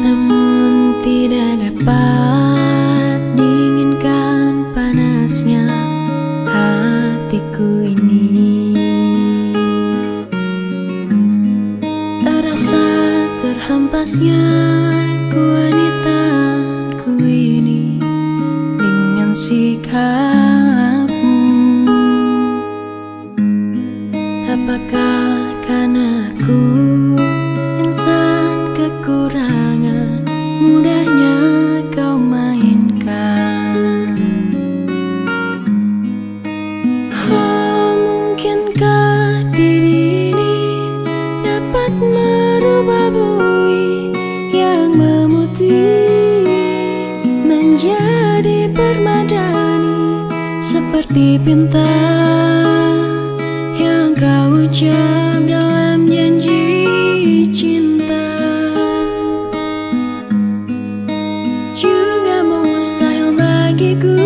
namun tidak dapat diinginkan panasnya hatiku ini. Terasa terhempasnya kewanitaanku ini dengan sikapmu. Apakah karena aku insan kekurangan, mudahnya kau mainkan? Oh, mungkinkah diri ini dapat merubah bui yang memutih menjadi permadani, seperti pinta yang kau ucap dalam janji cinta. Juga mustahil bagiku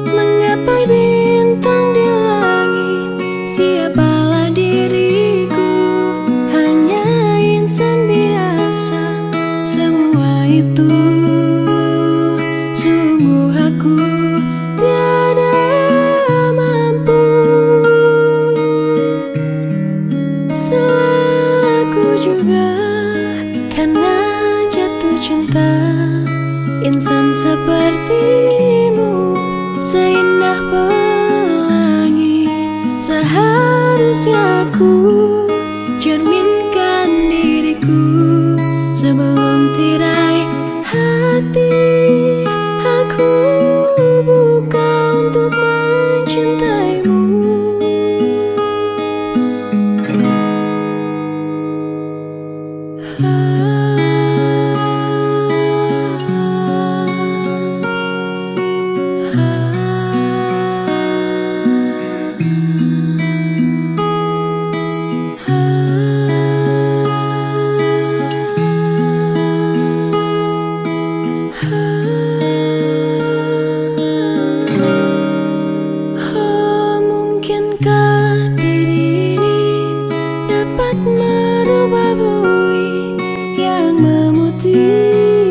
menggapai bintang di langit. Siapalah diriku, hanya insan biasa. Semua itu sungguh aku tiada mampu. Aku juga karena jatuh cinta insan sepertimu, seindah pelangi. Seharusnya aku cerminkan diriku sebelum tirai hati aku buka untuk mencintaimu. Mungkinkah diri ini dapat merubah bui yang memutih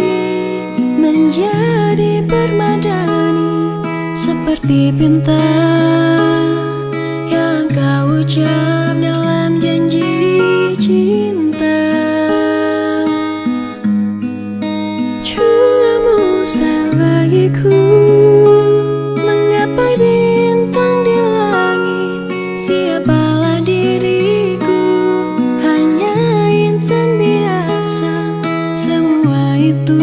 menjadi permadani, seperti pinta yang kau ucap dalam janji cinta. Juga mustahil bagiku menggapai bintang di langit. Siapalah diriku, hanya insan biasa. Semua itu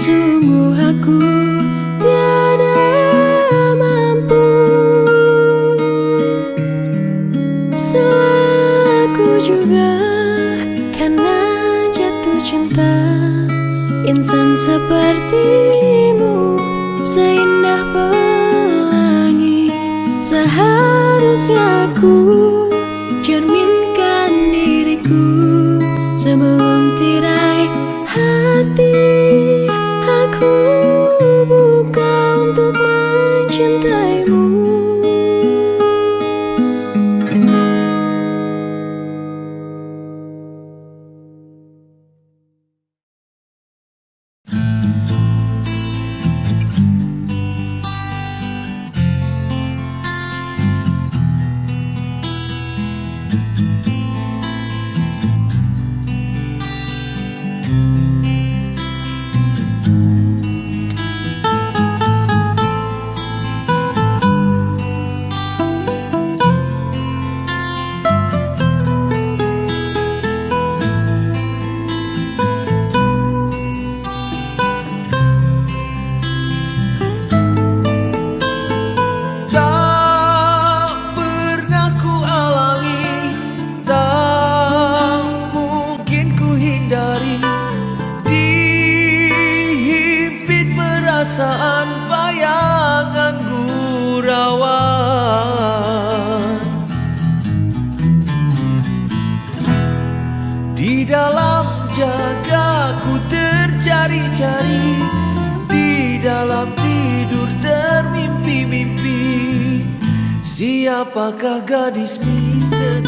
sungguh aku tiada mampu. Aku juga karena jatuh cinta insan sepertimu, seindah pelangi. Seharusnya aku cerminkan diriku sebelum tirai hati aku buka untuk mencintaimu. perasaan bayangan gurauan di dalam jagaku tercari-cari, di dalam tidur termimpi-mimpi. Siapakah gadis misteri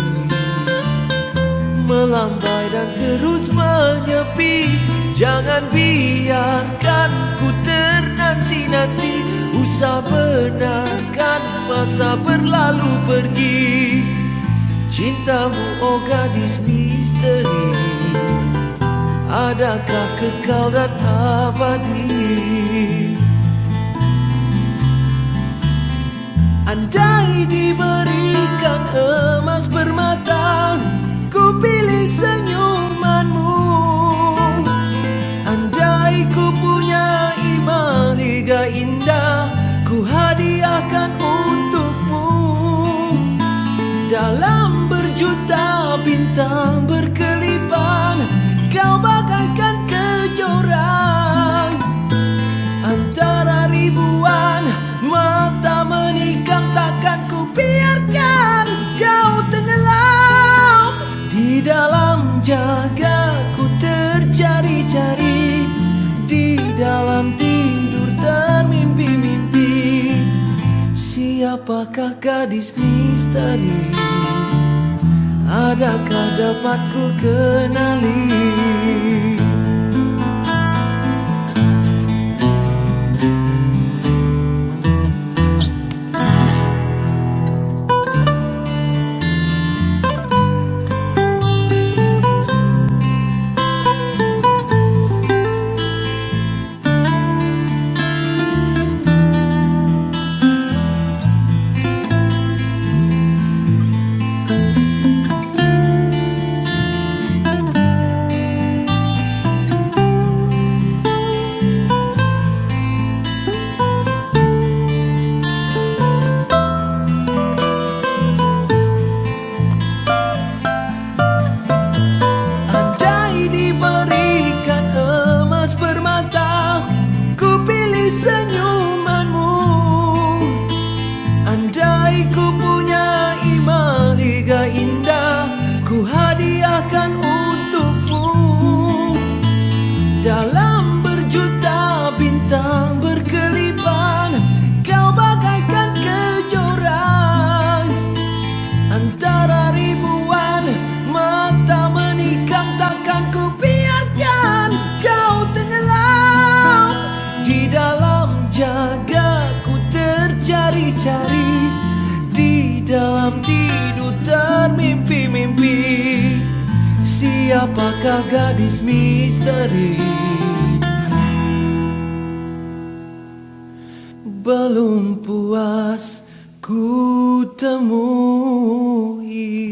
melambai dan terus menyepi. Jangan biarkan ku ternanti-nanti, usah benarkan masa berlalu pergi. Cintamu oh gadis misteri, adakah kekal dan abadi? Andai diberikan emas permata, ku pilih senyumanmu. Andai ku punya imaliga indah, ku hadiahkan untukmu. Dalam berjuta bintang berkelipan, kau bagaikan kejora. Antara ribuan mata menikam, takkan ku biarkan kau tenggelam. Di dalam jagaku tercari-cari, di dalam tidur termimpi-mimpi. Siapakah gadis misteri, adakah dapat ku kenali? Dalam berjuta bintang berkelipan, kau bagaikan kejora. Antara ribuan mata menikam, takkan ku biarkan kau tenggelam. Di dalam jagaku tercari-cari, di dalam tidur termimpi-mimpi. Siapakah gadis misteri, belum puas ku temui.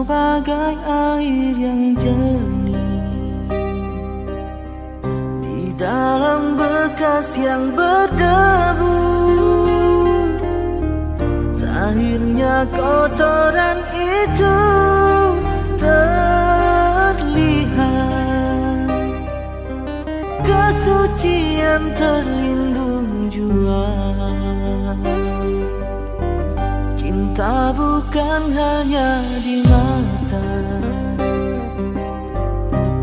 Bagai air yang jernih di dalam bekas yang berdebu, akhirnya kotoran itu terlihat, kesucian terlindung jua. Cinta bukan hanya di mata,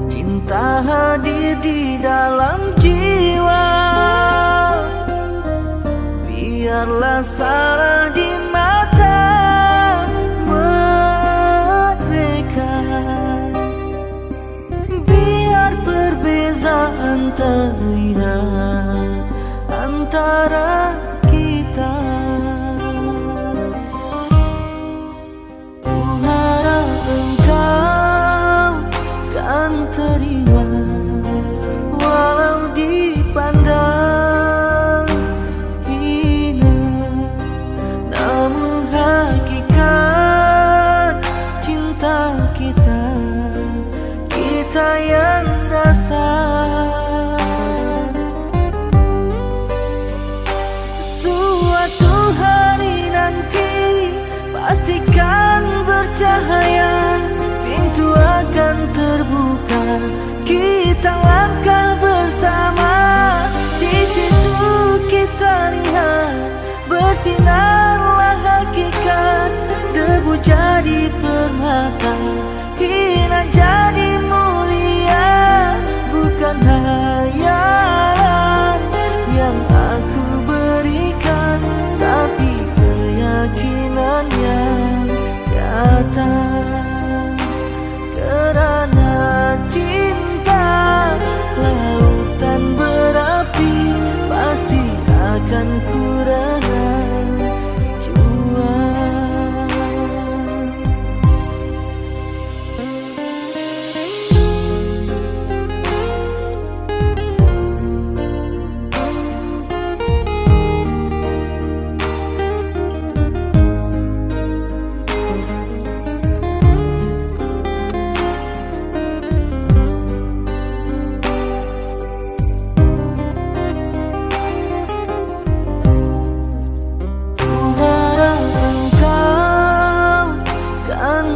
cinta hadir di dalam jiwa. Biarlah salah di mata mereka, biar perbezaan terlihat antara kita. bersinarlah hakikat. Debu jadi permata, hina jadi mulia. Bukan hayalan yang aku berikan, tapi keyakinan yang nyata. Kerana cinta lautan berapi, pasti akan ku rela jual.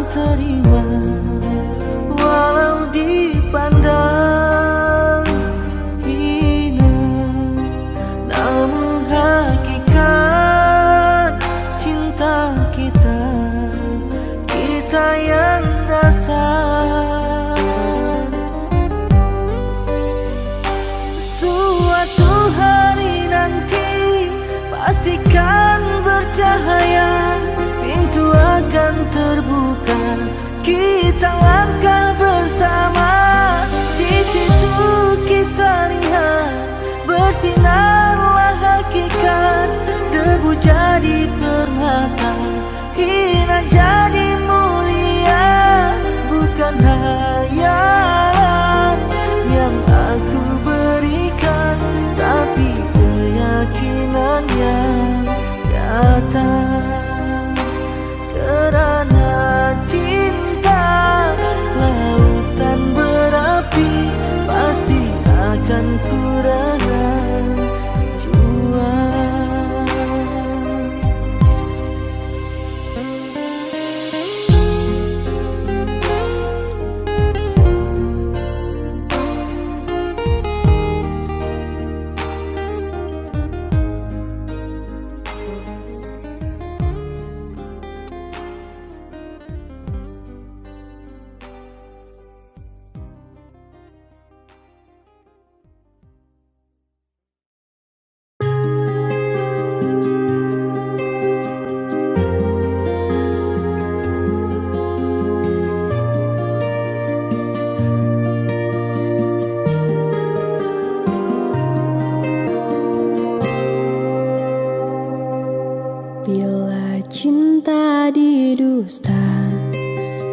Terima walau dipandang hina, namun hakikat cinta kita, kita yang rasa. Suatu hari nanti pastikan bercahaya, pintu akan terbuka, kita langkah bersama. Di situ kita lihat bersinarlah hakikat. Debu jadi permata, hina jadi mulia. Bukan hayalan yang aku berikan, tapi keyakinan yang nyata. Kerana cinta lautan berapi, pasti akan ku rela jual. Bila cinta didusta,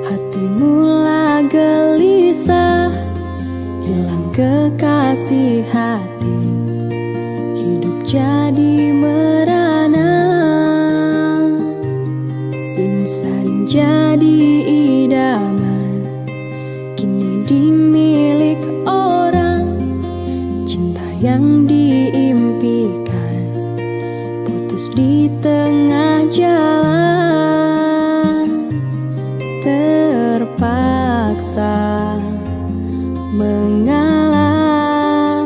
hati mula gelisah. Hilang kekasih hati, hidup jadi merana. Insan jadi idaman, kini dimilik orang. Cinta yang diimpikan putus di tengah jalan, terpaksa mengalah.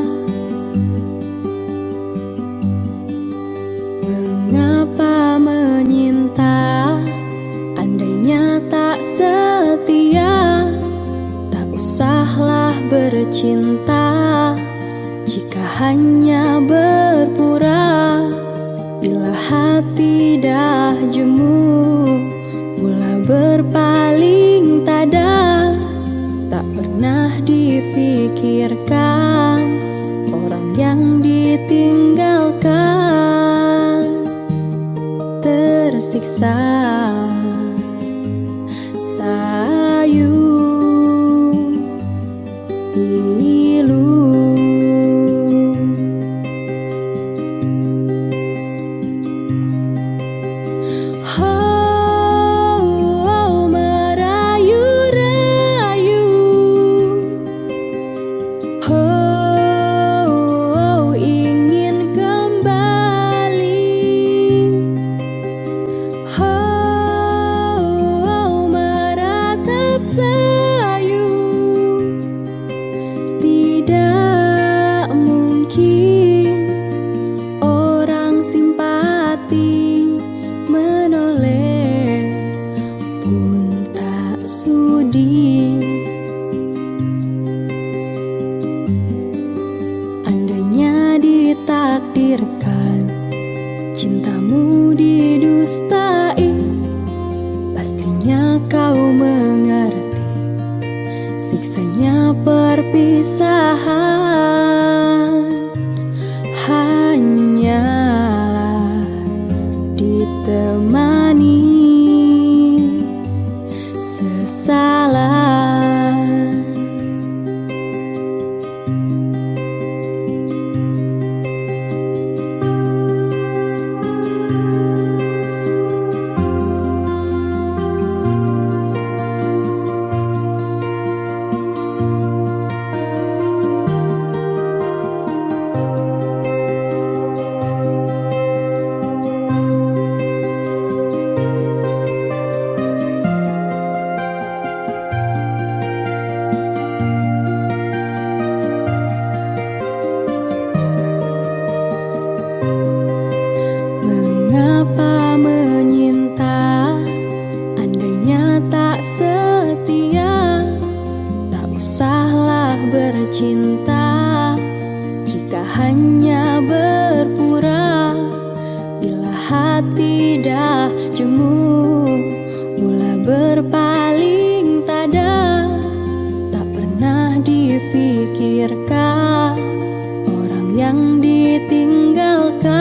Mengapa menyinta, andainya tak setia? Tak usahlah bercinta jika hanya berpura. Bila hati dah jemu, mula berpaling tada. Tak pernah difikirkan orang yang ditinggalkan, tersiksa sayu pilu. siksanya perpisahan hanyalah ditemani sesalan. Mengapa menyinta, andainya tak setia? Tak usahlah bercinta jika hanya berpura. Bila hati dah jemu, mula berpaling tada. Tak pernah difikirkan orang yang ditinggalkan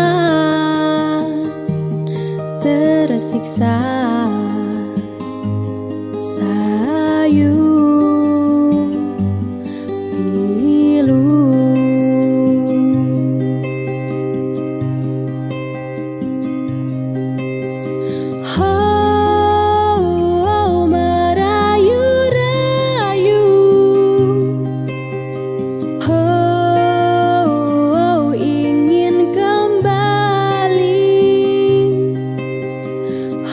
tersiksa. Sayu pilu, oh, merayu-rayu, oh, ingin kembali,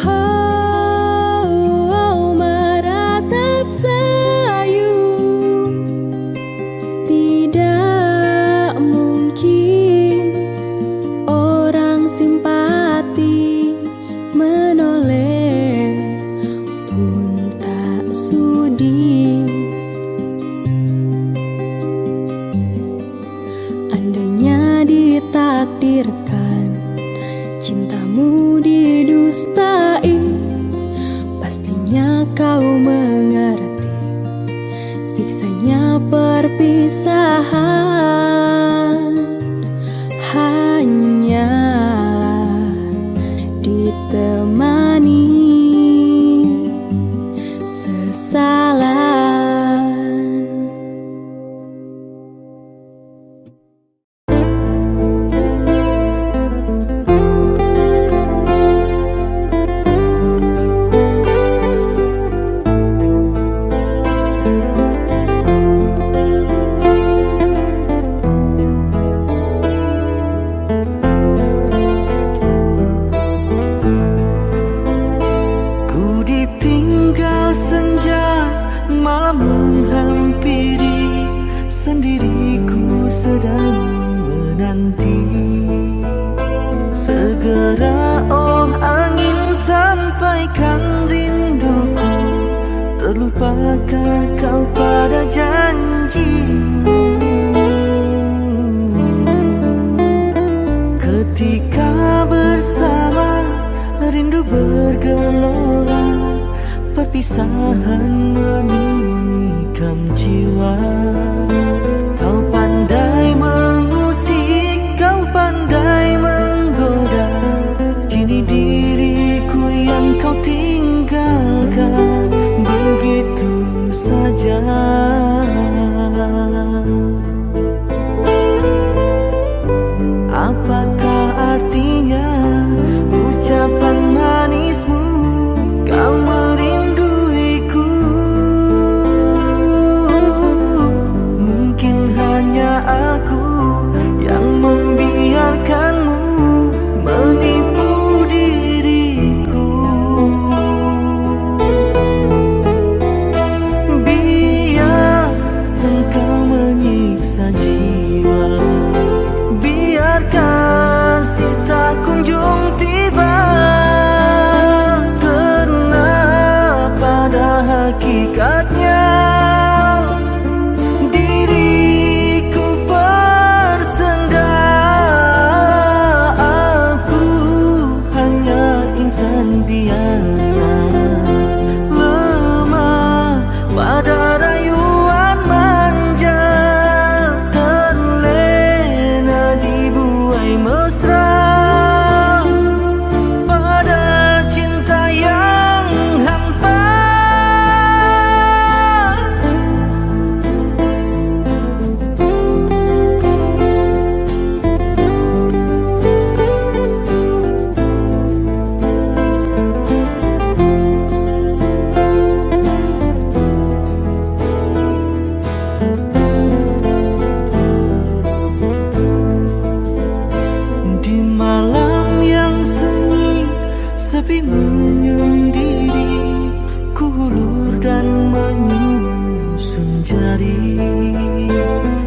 oh, meratap sayu. Tidak mungkin orang simpati menoleh pun tak sudi. Andainya ditakdirkan cintamu didustai, pastinya kau mengerti siksanya perpisahan hanyalah ditemani sesalan. Ku ditinggal senja, malam menghampiri, sendiriku sedang menanti. Segera oh angin sampaikan rinduku, terlupakah kau pada janjimu? Ketika bersama rindu bergelora, perpisahan menikam jiwa. Kau pandai mengusik, kau pandai menggoda, kini diriku yang kau tinggalkan begitu saja. Apakah artinya ucapan manismu, kau merinduiku? sepi menyendiri, ku hulur dan menyusun jari.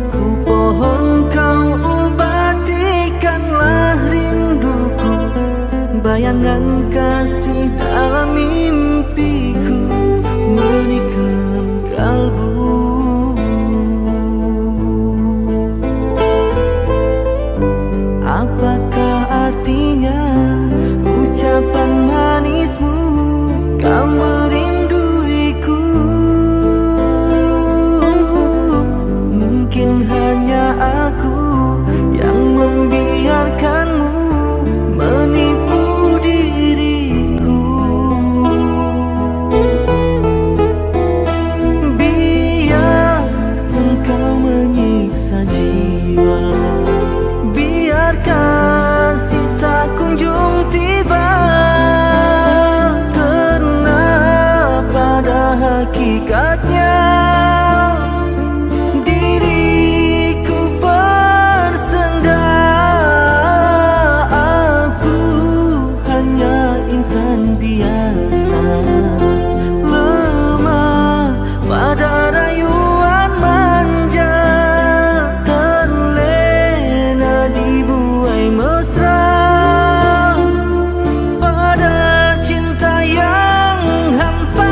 Ku pohon kau obatikanlah rinduku, bayangan kasih dalam mimpiku menikam kalbu. Apakah artinya ucapan manismu, kau merinduiku? Mungkin hanya aku yang membiarkanmu menipu diriku. Biar engkau menyiksa jiwa, biar kasih tak kunjung tiba, karena pada hakikatnya diriku bersenda. Aku hanya insan biasa, lemah pada rayuan manja, terlena dibuai mesra pada cinta yang hampa.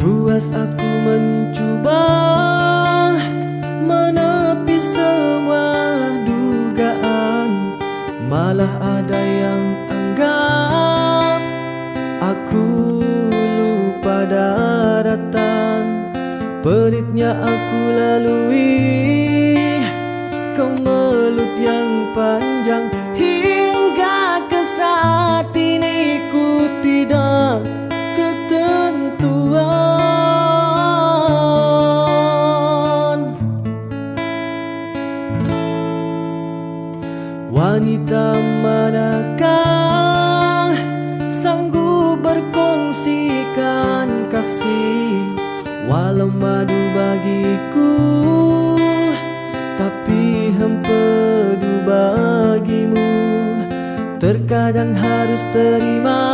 Puas aku mencoba menepi semua dugaan, malah ada yang anggap aku lupa daratan. Peritnya aku lalui, kau melut yang panjang, hingga ke saat ini ku tidak ketentuan. Wanita manakah sanggup berkongsikan kasih, walau madu bagiku, tapi empedu bagimu. Terkadang harus terima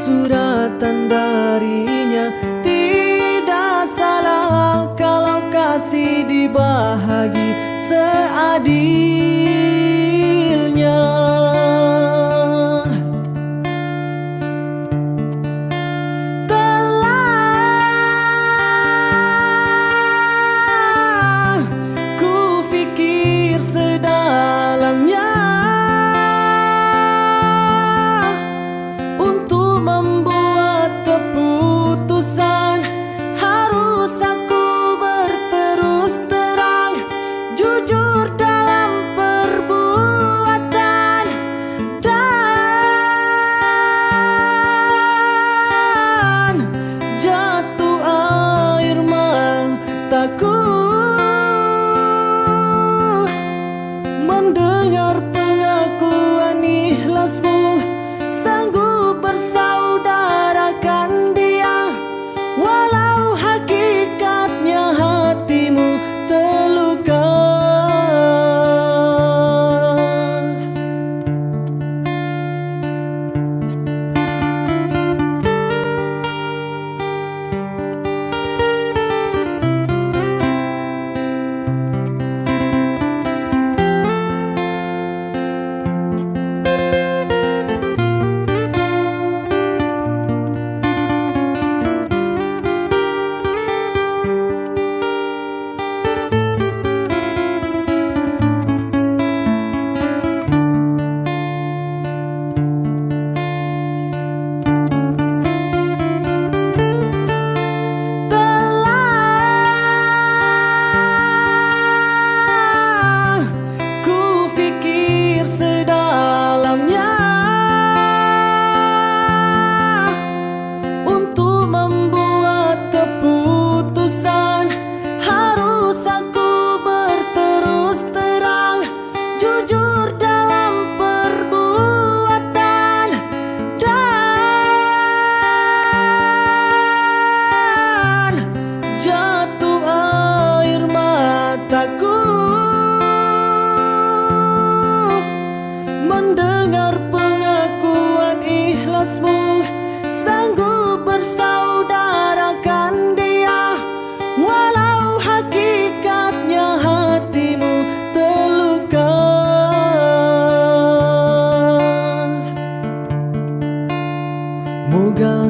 suratan darinya, tidak salah kalau kasih dibahagi seadilnya. Telah ku fikir sedalamnya untuk membuat keputusan. Harus aku berterus terang, jujur dalam perbuatan.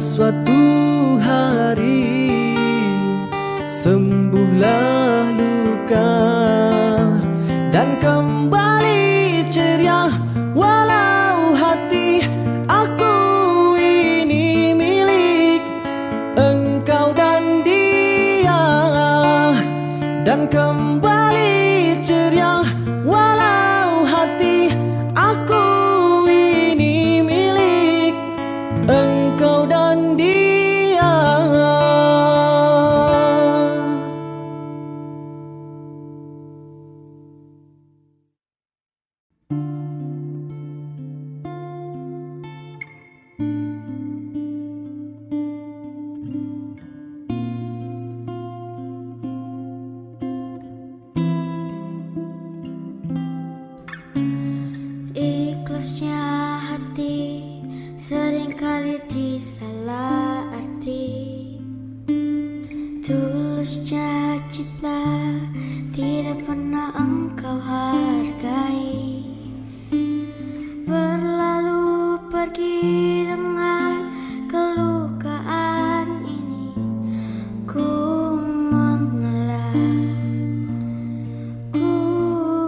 suatu hari sembuhlah luka dan kembali ceria, walau hati aku ini milik engkau dan dia. Dan kembali ceria, walau hati aku ini milik engkau dan dia. Ikhlasnya hati seringkali disalah arti. Tulusnya cinta tidak pernah engkau hargai. Berlalu pergi dengan kelukaan ini, ku mengalah, ku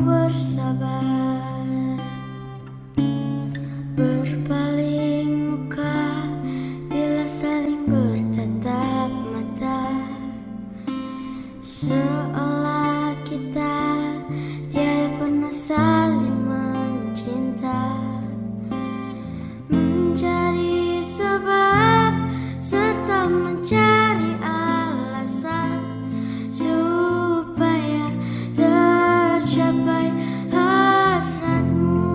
bersabar. Berpaling muka bila saling bertatap mata, seolah kita tiada pernah saling mencinta. Mencari sebab serta mencari alasan supaya tercapai hasratmu.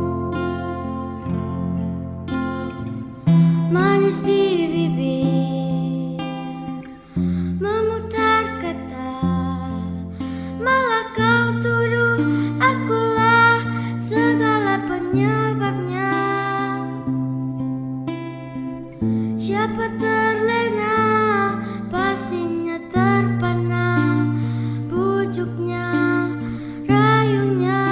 Manis di bibir, memutar kata, malah kau tuduh akulah segala penyebabnya. Siapa terlena pastinya terpana, bujuknya, rayunya,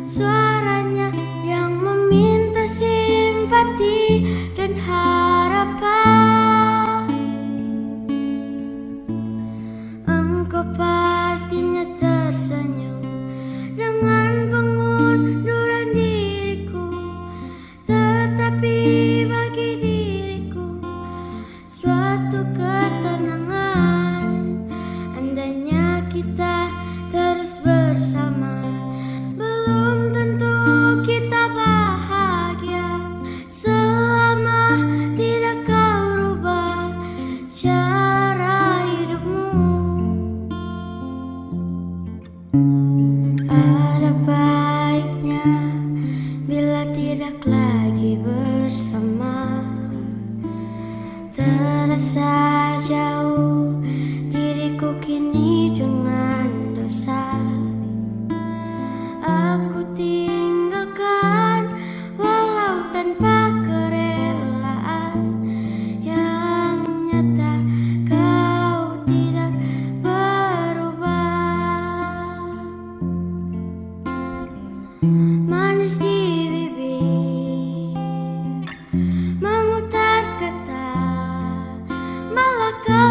suaranya yang meminta simpati dan harapan. Engkau pastinya tersenyum dengan pengunduran diriku, tetapi bagi diriku suatu ketenangan. Andainya kita terus bersama, belum tentu kita bahagia selama tidak kau rubah cara hidupmu. Ada baiknya bila tidak lagi bersama, terasa jauh diriku kini dengan dosa. Aku tinggalkan walau tanpa kerelaan, yang nyata kau tidak berubah. Manis di bibir, memutar kata, malah kau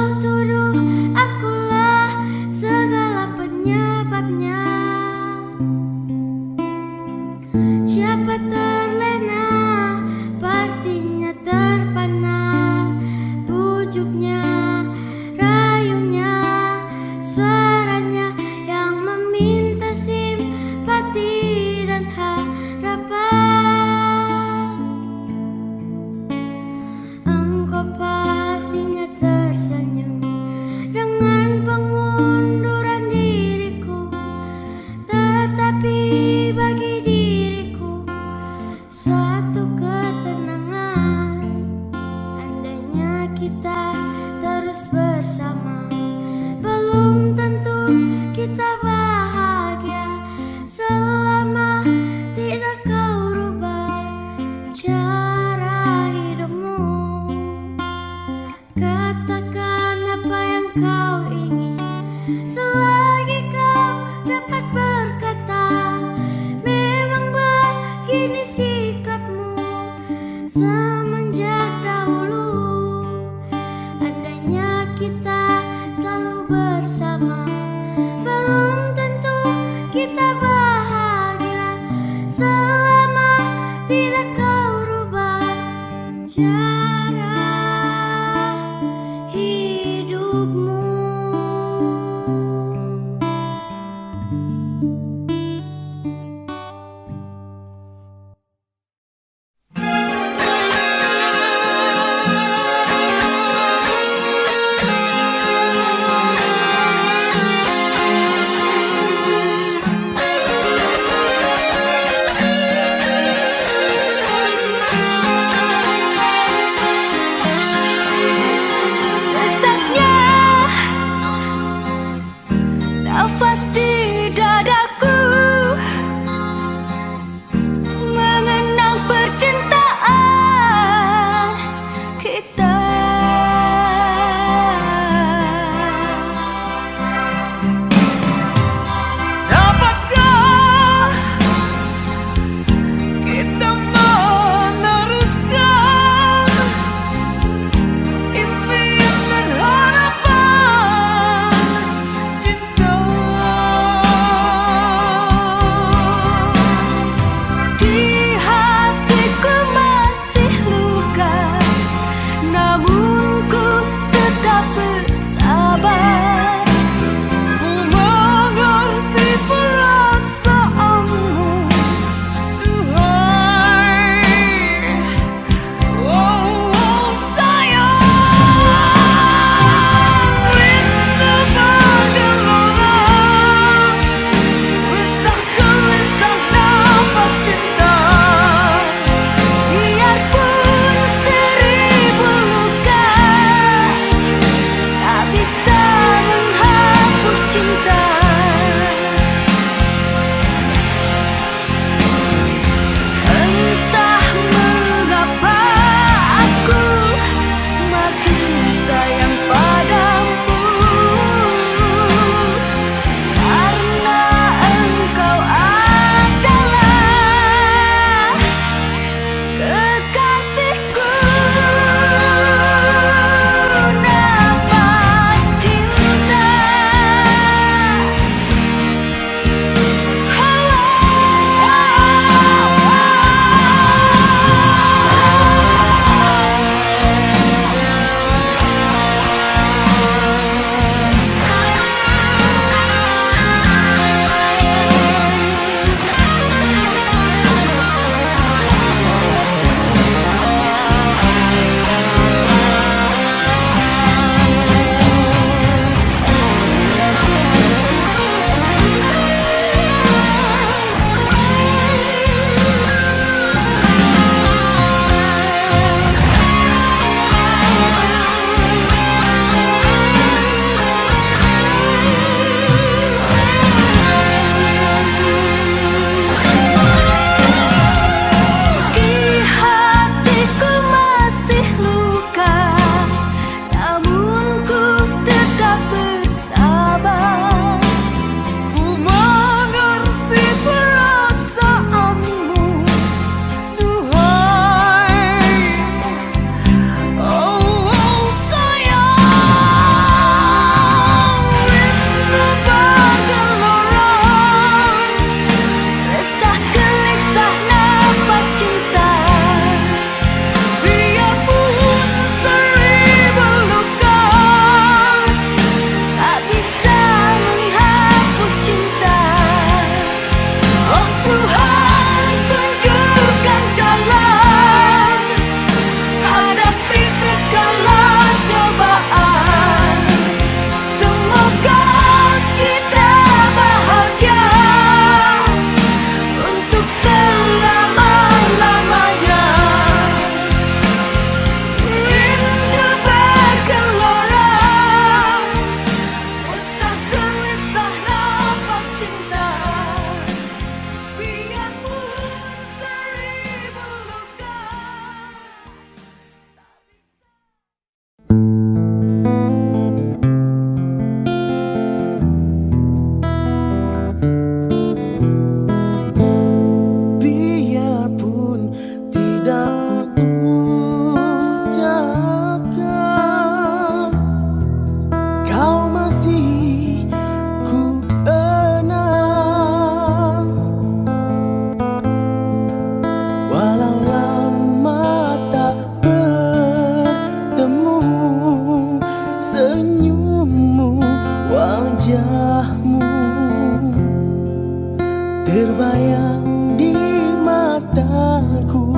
terbayang di mataku.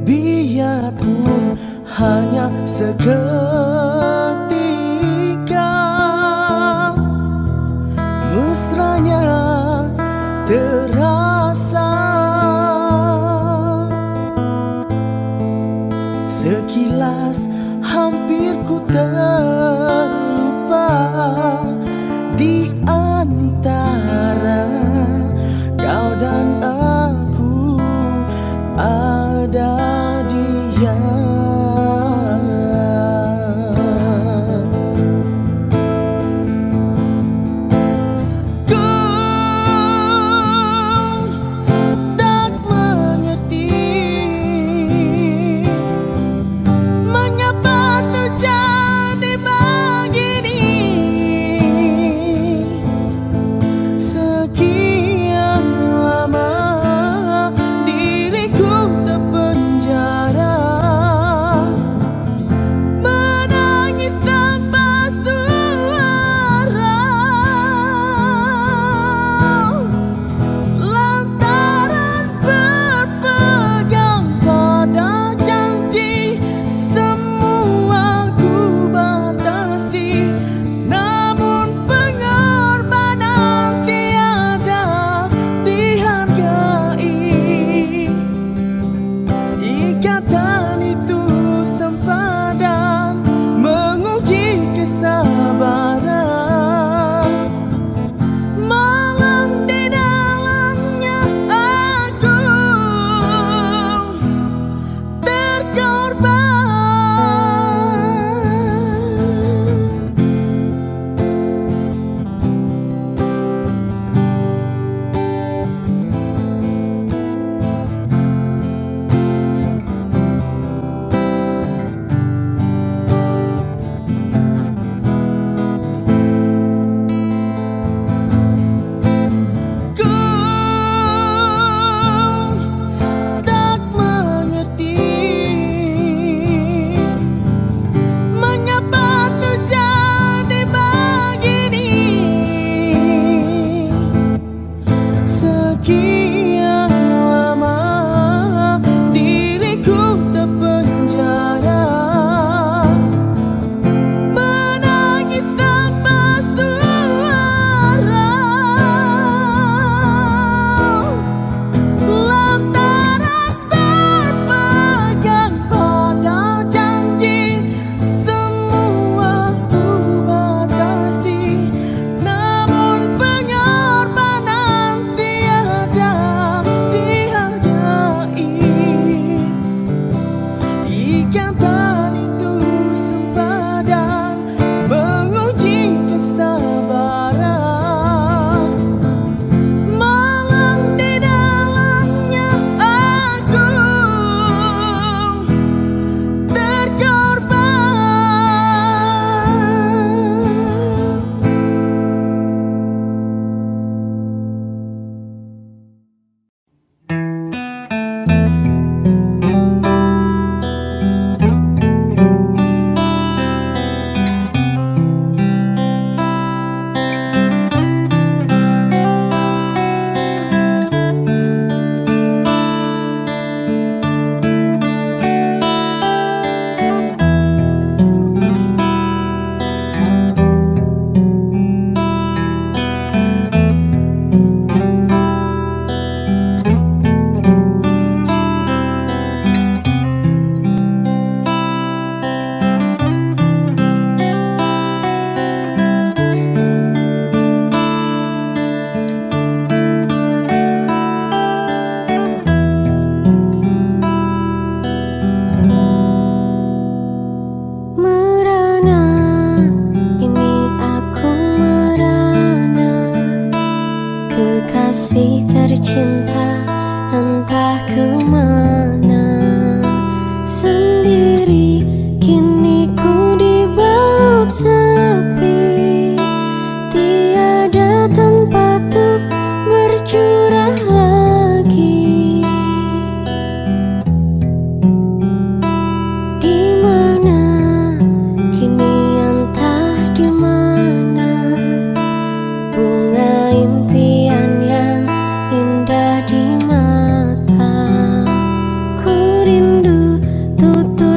Biarpun hanya seketika, mesranya terasa. Sekilas hampir ku terlupa di antara kau dan aku ada dia.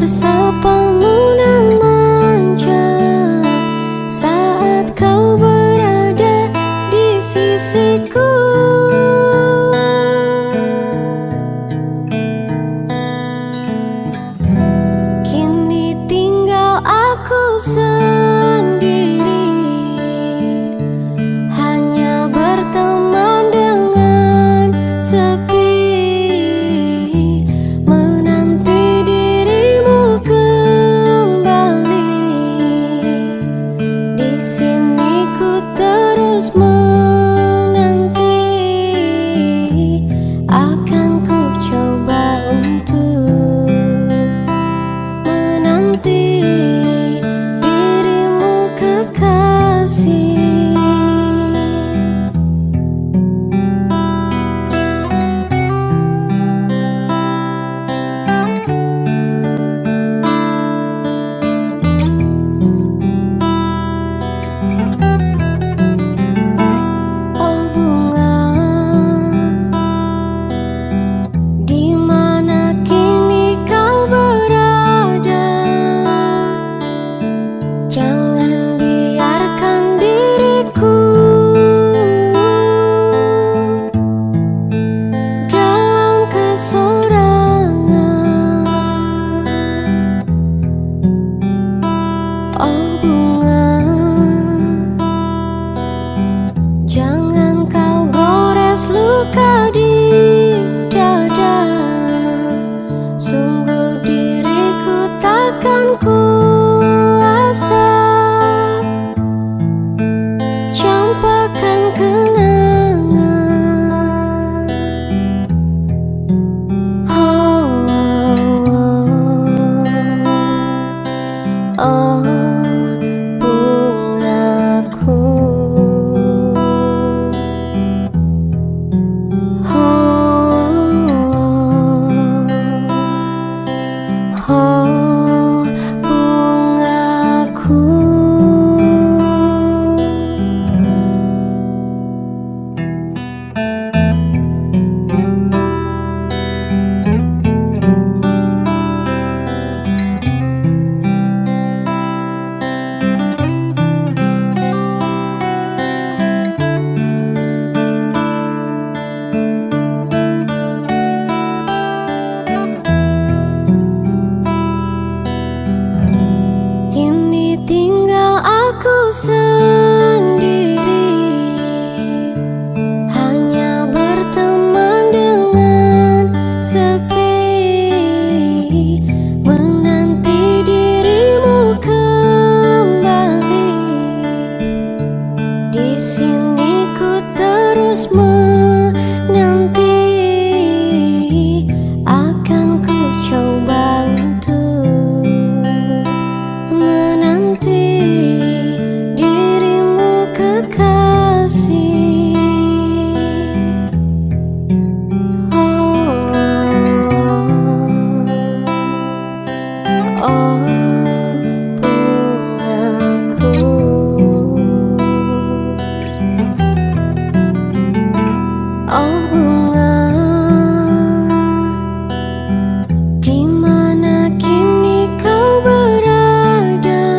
sapamu nan manja saat kau berada di sisiku. Kini tinggal aku sendiri, hanya berteman dengan sepi, menanti dirimu kembali. Di sini ku terus menanti, akan ku coba untuk menanti dirimu kekasih. Oh bunga, di mana kini kau berada? Jangan biarkan diriku dalam kesorangan. Oh bunga, jangan kau gores luka di dada. Sungguh diriku takkan kuasa campakkan kenangan. Oh, oh, oh, bungaku. Oh, bungaku. Kini tinggal aku sendiri, hanya berteman dengan sepi, menanti dirimu kembali. Di sini ku terus menanti, akan ku coba untuk menanti dirimu kekasih. Oh, oh, bungaku. Oh bunga, di mana kini kau berada?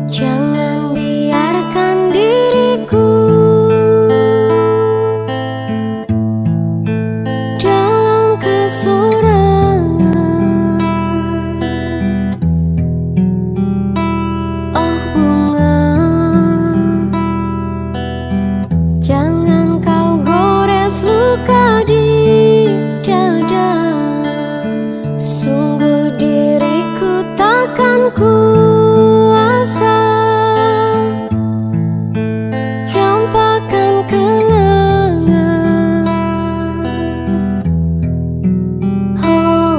Jangan biarkan diriku dalam kesorangan. Oh bunga, jangan kau gores luka di dada. Sungguh diriku takkan kuasa campakkan kenangan. Oh,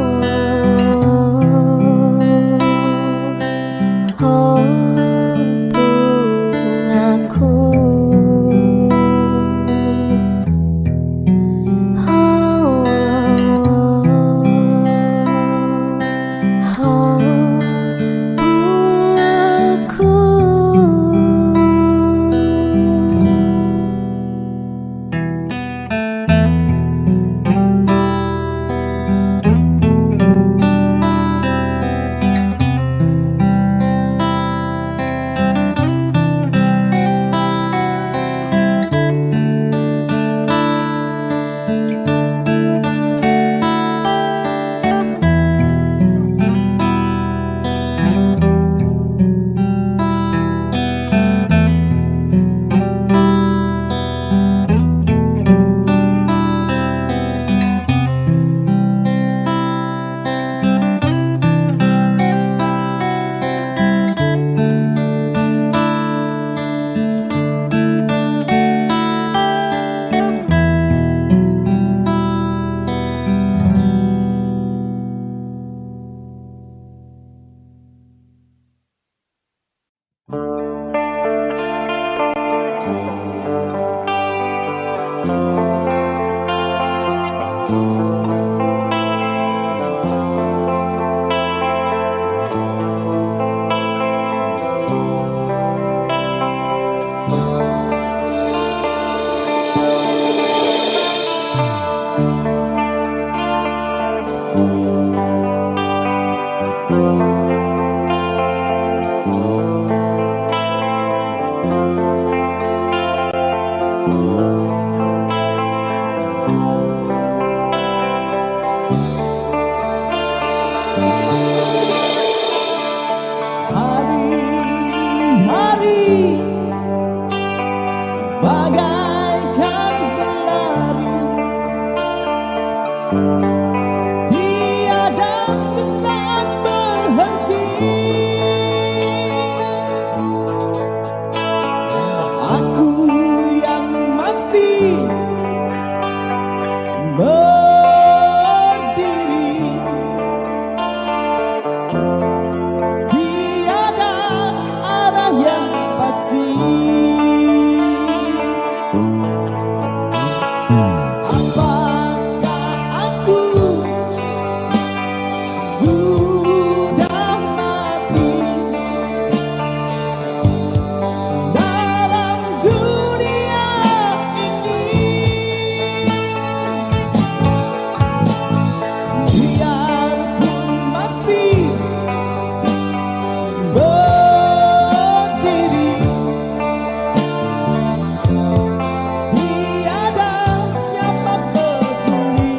oh, bungaku. Oh, oh, Hari-hari bagaikan berlari, tiada sesaat berhenti. Aku yang masih berdiri, tiada arah yang pasti. Apakah aku sudah mati dalam dunia ini? Biarpun masih berdiri, tiada siapa peduli.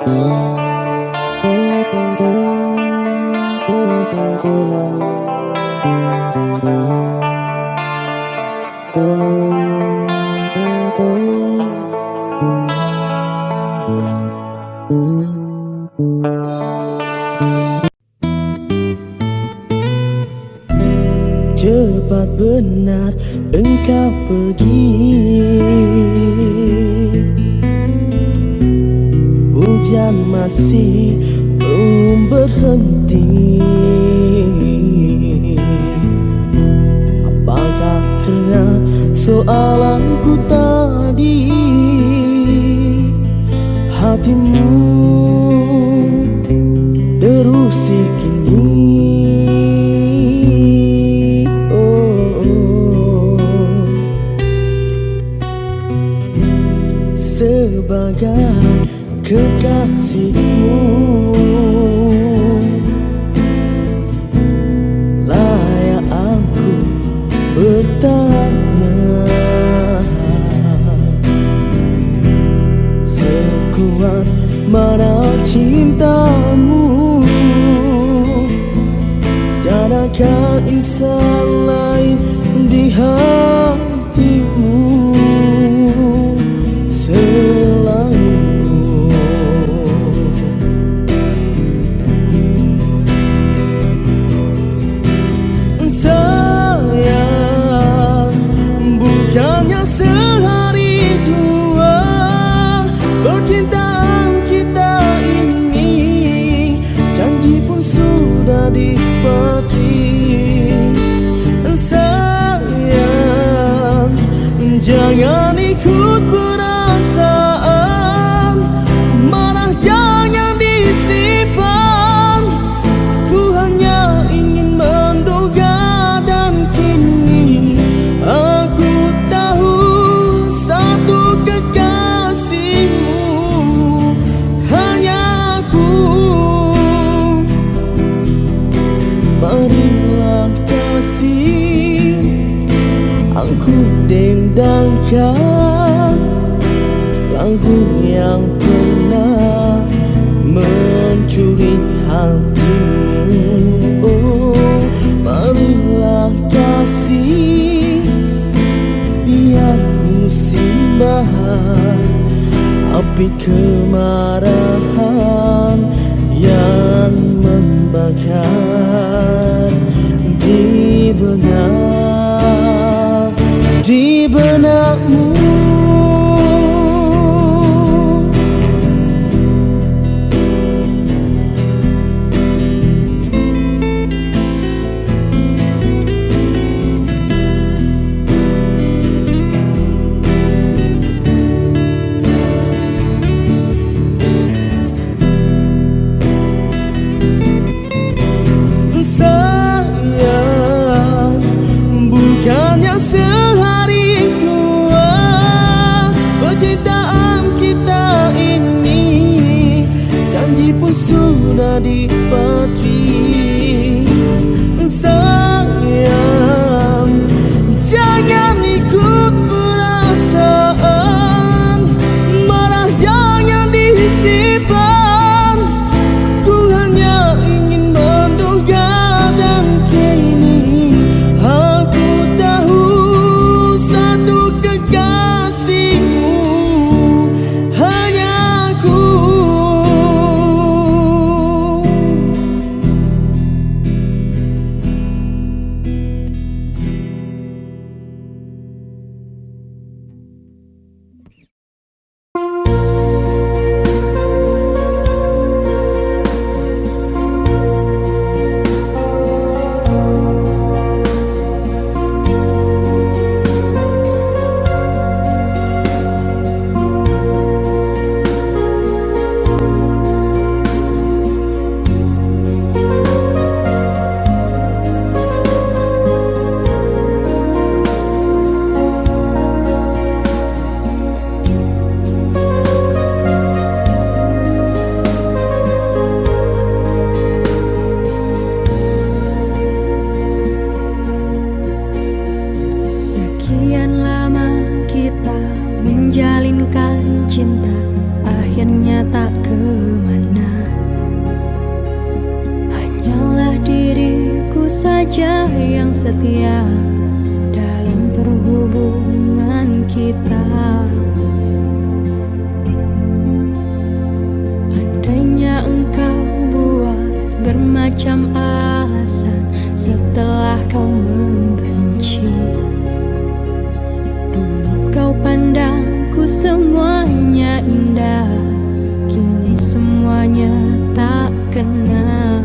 Cepat benar engkau pergi, hujan masih belum berhenti. Apakah karena soalanku tadi hatimu terusik kini? Sebagai kekasihmu, layak aku bertanya, sekuat mana cintamu? Tiadakah insan lain di hatimu selainku? Sayang, bukannya sehari dua percintaan kita ini, janji pun sudah dipati. Sayang, jangan ikut perasaan, marah jangan disimpan. Ku hanya ingin menduga dan kini aku tahu satu kekasihmu hanya aku. Marilah kasih aku dendangkan lagu yang pernah mencuri hatimu. Oh, marilah kasih biar ku simbah api kemarahan yang membakar di benakmu. Sayang, bukannya sehari dua percintaan kita ini, janji pun sudah dipatri. Sayang, jangan ikut perasaan, marah jangan disimpan. Ku hanya ingin menduga dan kini aku tahu satu kekasihmu hanya aku. setia dalam perhubungan kita. Andainya engkau buat bermacam alasan setelah kau membenci, dulu kau pandangku semuanya indah, kini semuanya tak kena.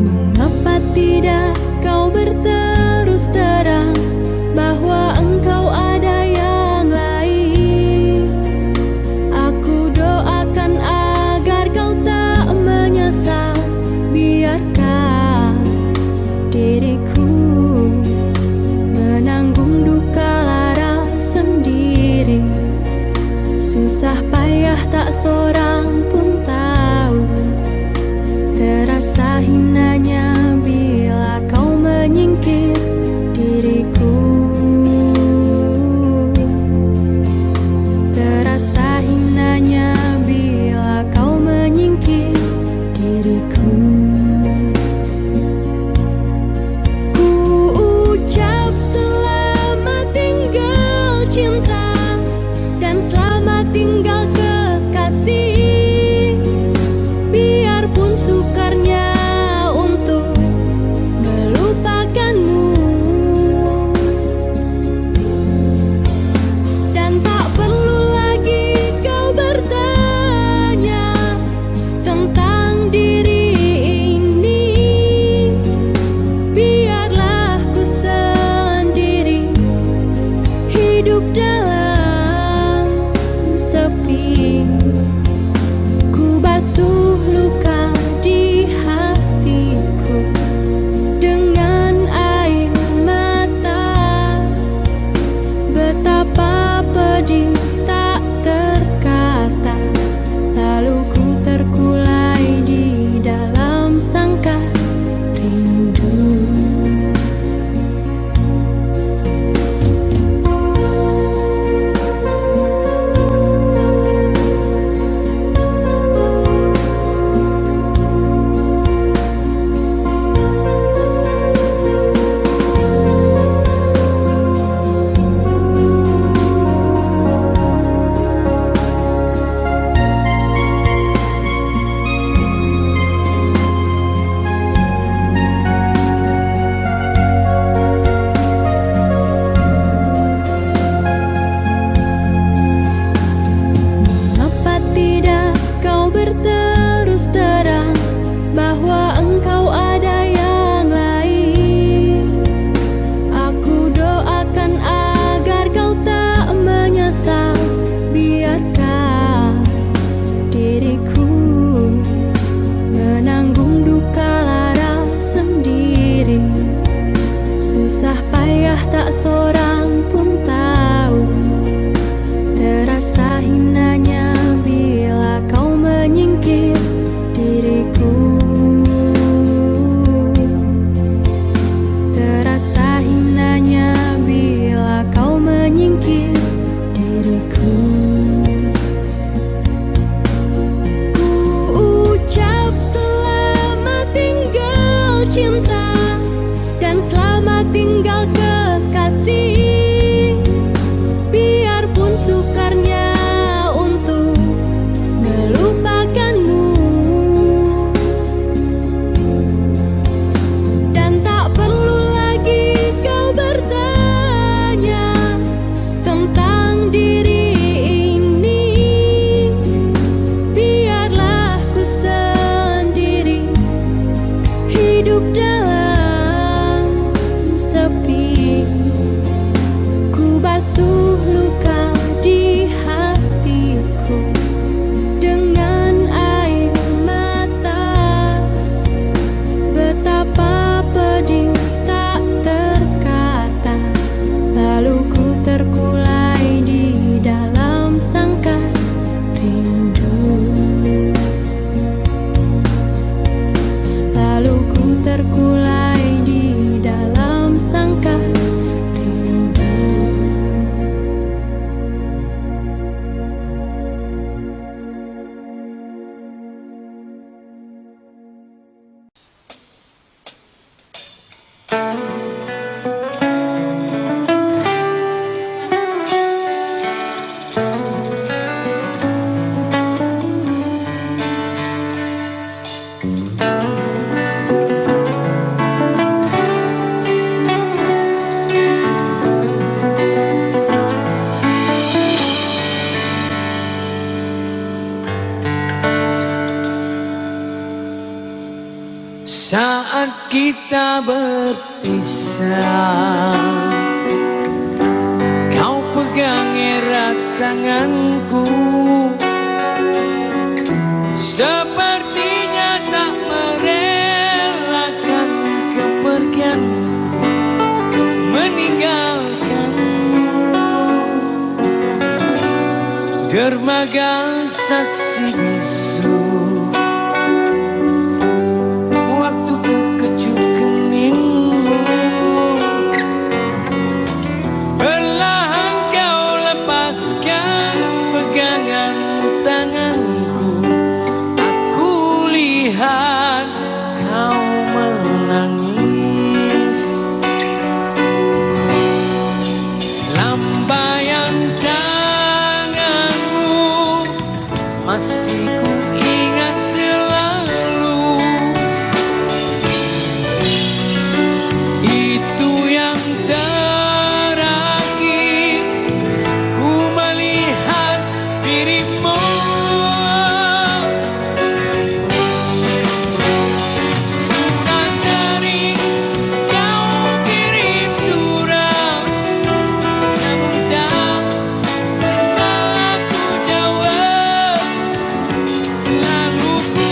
Mengapa tidak kau berterus terang bahwa engkau ada yang lain? Aku doakan agar kau tak menyesal, biarkan diriku menanggung duka lara sendiri. Susah payah tak seorang pun tahu, terasa hinanya bila kau menyingkir diriku. Terasa hinanya bila kau menyingkir diriku. Ku ucap selamat tinggal cinta dan selamat tinggal kekasih. saat kita berpisah. Kau pegang erat tanganku, sepertinya tak merelakan kepergianku, meninggalkanmu. Dermaga saksi bisu, waktu ku kecup keningmu, perlahan kau lepaskan pegangan tanganku. Aku lihat kau menangis, lambaian tanganmu masih ku ingat selalu. Itu yang terakhir ku melihat dirimu. Sudah sering kau kirim surat, namun tak pernah aku jawab. Lalu ku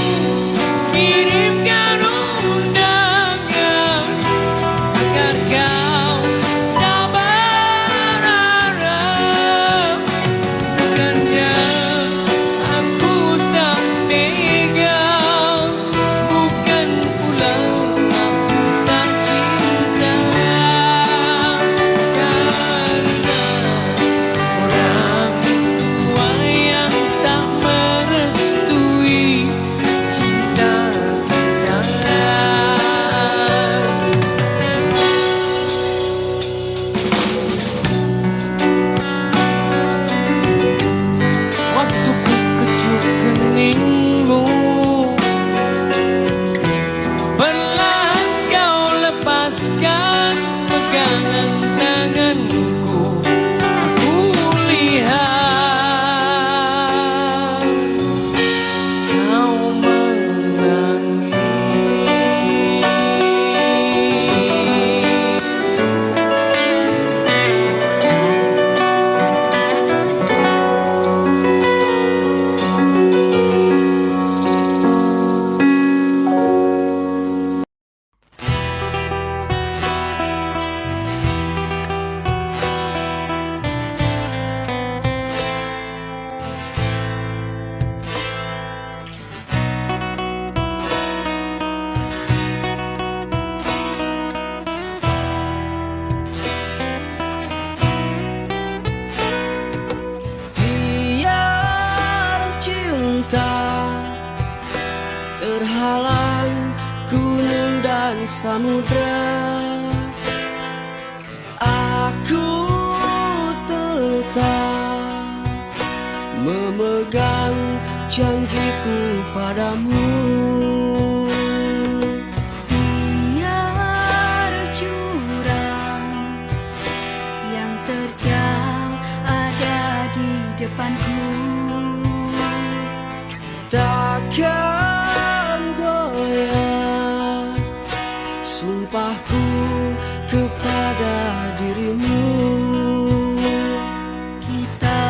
kirimkan undangan agar kau tak berharap. Bukannya aku tak tega, bukan pula aku tak cinta, karena orang tua yang tak merestui cinta kita. Waktu ku kecup keningmu, perlahan kau lepaskan pegangan tanganku. Aku lihat kau menangis. Biar cinta terhalang gunung dan samudra, aku tetap memegang janjiku padamu. Biar jurang yang terjal ada di depanku, Takkan goyah sumpahku kepada dirimu. kita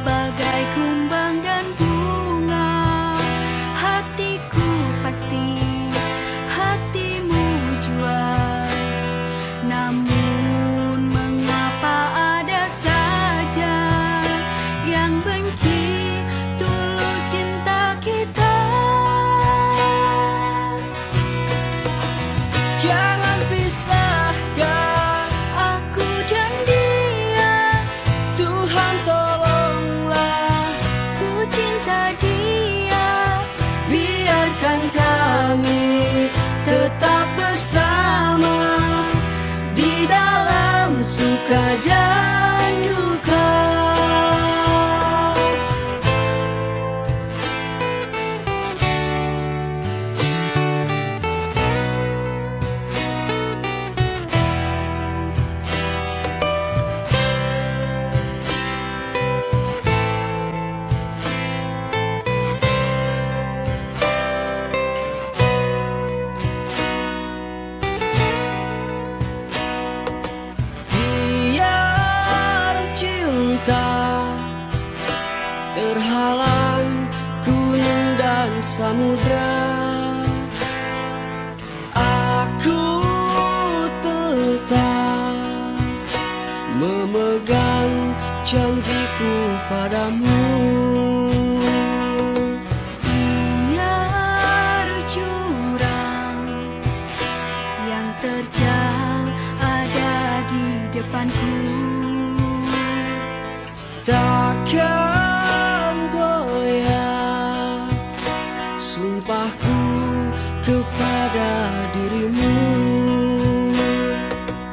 bagai kumbang dan bunga. Hatiku pasti, hatimu jua. Namun mengapa ada saja yang benci tulus cinta kita? Jangan pisahkan Aku dan dia, Tuhan, tolonglah ku cinta dia. biarkan kami tetap bersama di dalam suka dan duka. terhalang gunung dan samudra. Aku tetap memegang janjiku padamu. Biar jurang yang terjal ada di depanku, takkan goyah sumpahku kepada dirimu.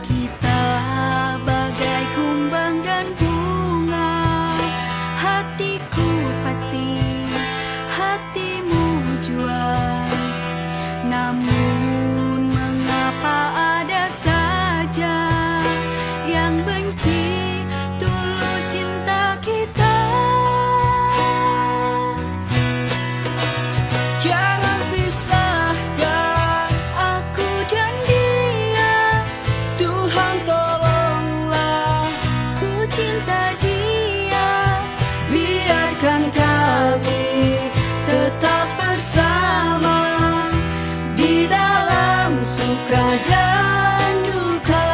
kita bagai kumbang dan bunga. Hatiku pasti, hatimu jua. Namun mengapa ada saja yang benci tulus cinta kita? Jangan pisahkan Aku dan dia, Tuhan, tolonglah ku cinta dia. biarkan kami tetap bersama di dalam suka dan duka.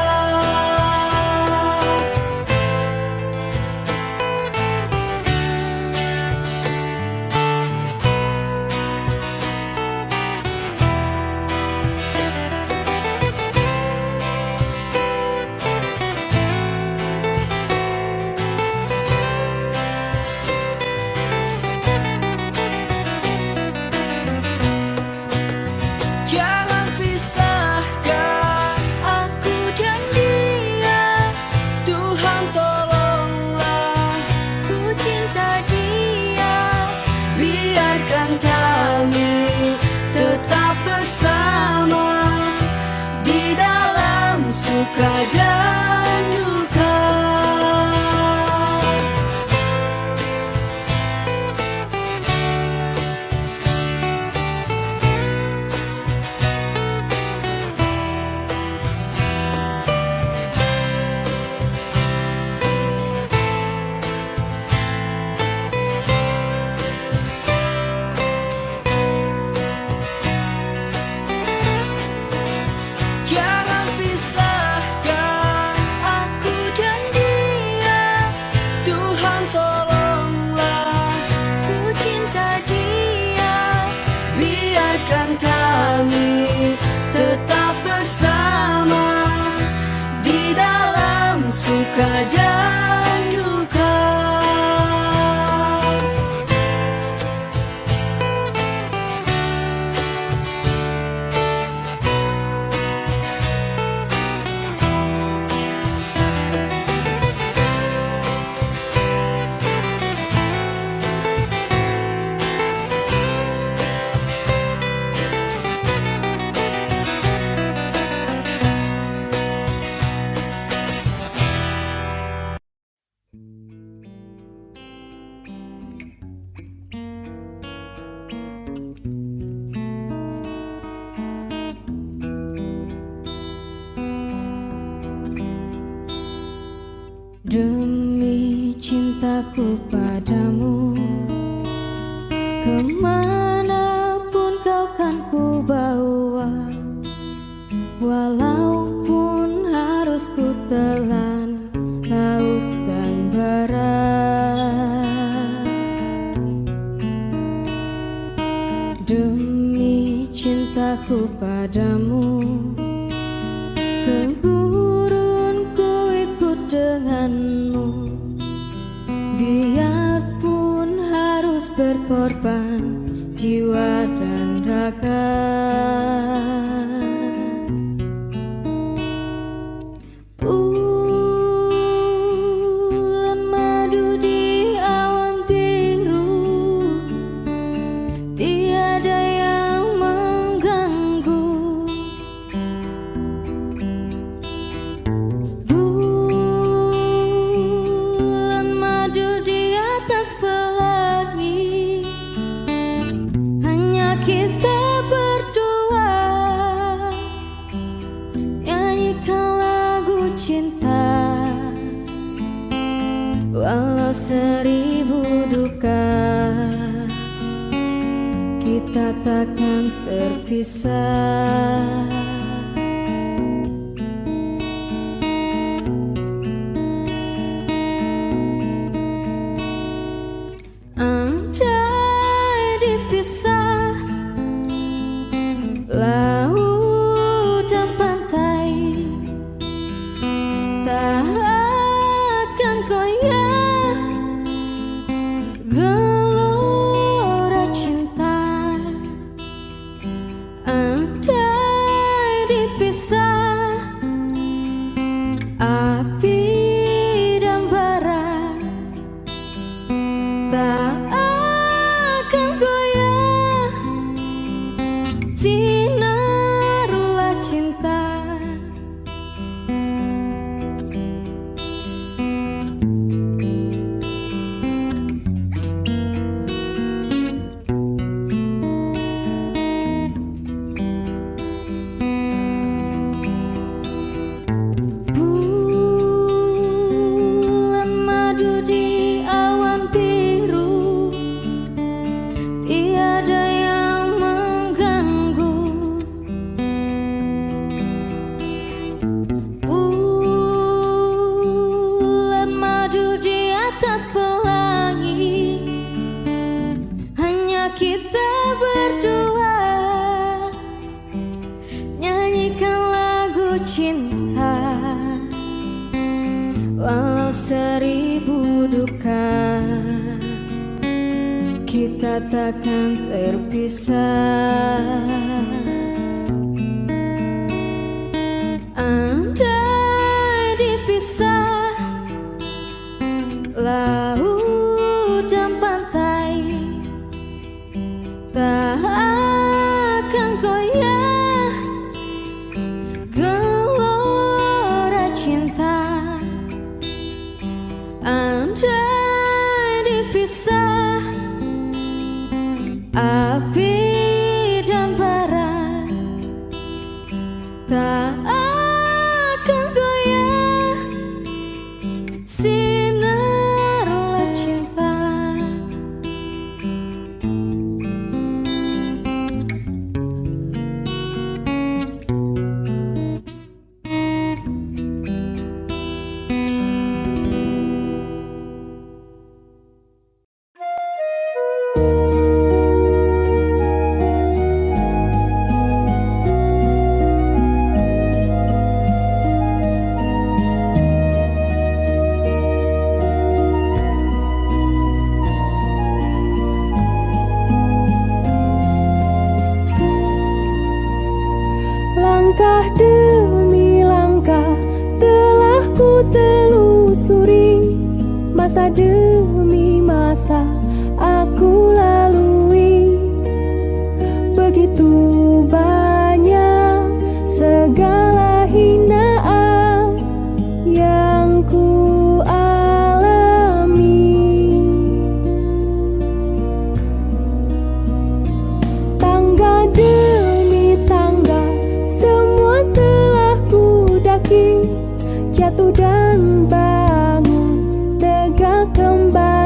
Jangan pisahkan Aku dan dia, Tuhan, tolonglah ku cinta dia. biarkan kami tetap bersama di dalam suka dan duka. Jangan pisahkan Aku dan dia, Tuhan, tolonglah ku cinta dia. biarkan kami tetap bersama di dalam suka dan duka. Demi cintaku padamu, kemanapun kau kan ku bawa. Walaupun harus ku telan laut dan barat. Demi cintaku padamu, ke gurun ku ikut denganmu. Biarpun harus berkorban jiwa dan raga. Bulan madu di awan biru, tiada yang mengganggu. Bulan madu di atas pelangi, hanya kita berdua. kita takkan terpisah. Andai dipisah laut dan pantai, tak akan goyah gelora cinta. Andai dipisah api dan bara, tak akan goyah sinarlah cinta. Bulan madu di awan biru, tiada yang mengganggu. Bulan madu di atas pelangi, hanya kita berdua nyanyikan lagu cinta. Walau seribu duka, kita takkan terpisah. Andai dipisah laut dan pantai, tak akan goyah gelora cinta. Andai dipisah api dan bara, tak akan goyah sinarlah cinta. Langkah demi langkah telah ku telusuri, masa demi masa aku lalui. Begitu banyak segala hinaan yang ku alami. Tangga demi tangga semua telah ku daki, jatuh dan bangun tegak kembali.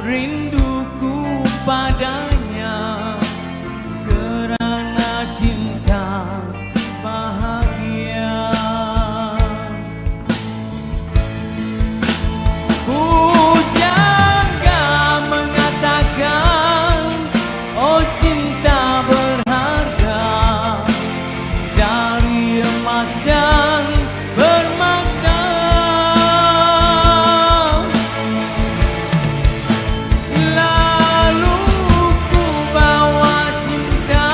rinduku padanya, kerana cinta bahagia. Pujangga mengatakan, oh cinta berharga dari emas dan permata. Lalu ku bawa cinta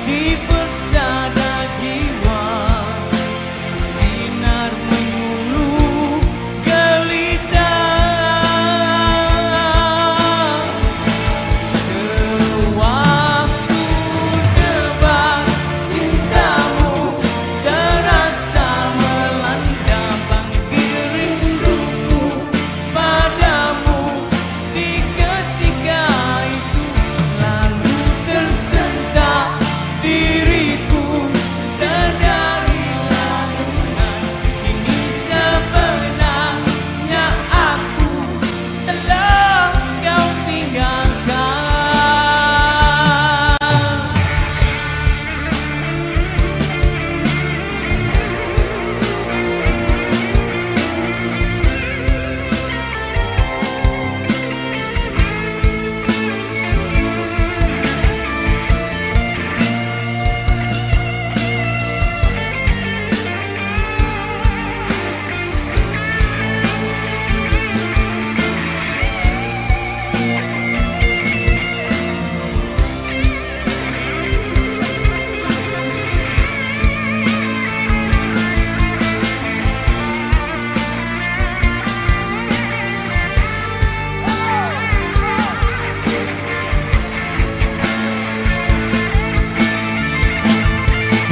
di persada jiwa, sinar menyuluh gelita. Sewaktu debar cintamu terasa melanda, bangkit rinduku padamu di ketika itu. Lalu tersentak diriku, sadari lamunan ini sebenarnya aku telah kau tinggalkan.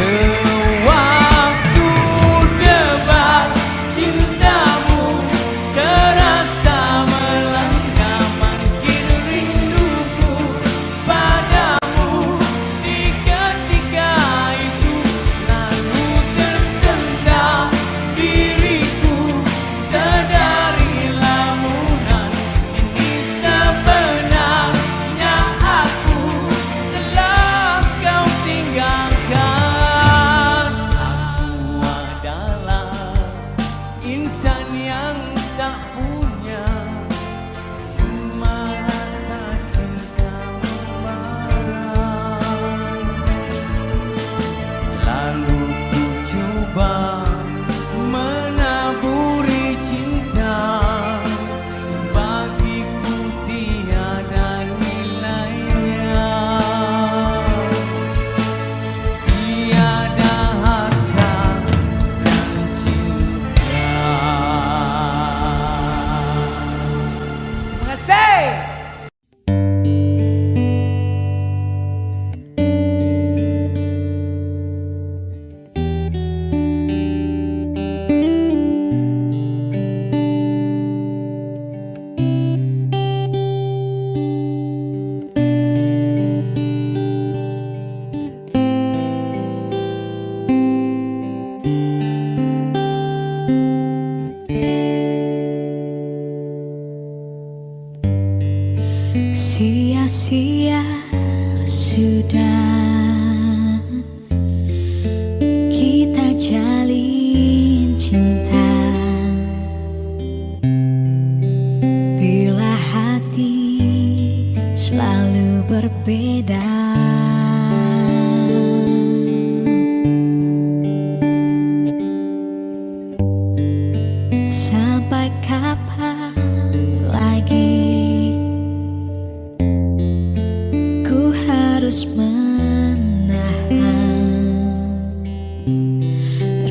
Sewaktu debar cintamu terasa melanda, makin rinduku padamu di ketika itu. Lalu tersentak diriku, sadari lamunan ini sebenarnya aku telah kau tinggalkan. Aku adalah insan yang tak punya, cuma rasa cinta membara. Lalu ku coba menaburi cinta, bagiku tiada nilainya. Tiada harta dan cinta. Terima kasih. Sia-sia sudah kita jalin cinta, bila hati selalu berbeda. Sampai kapan lagi ku harus menahan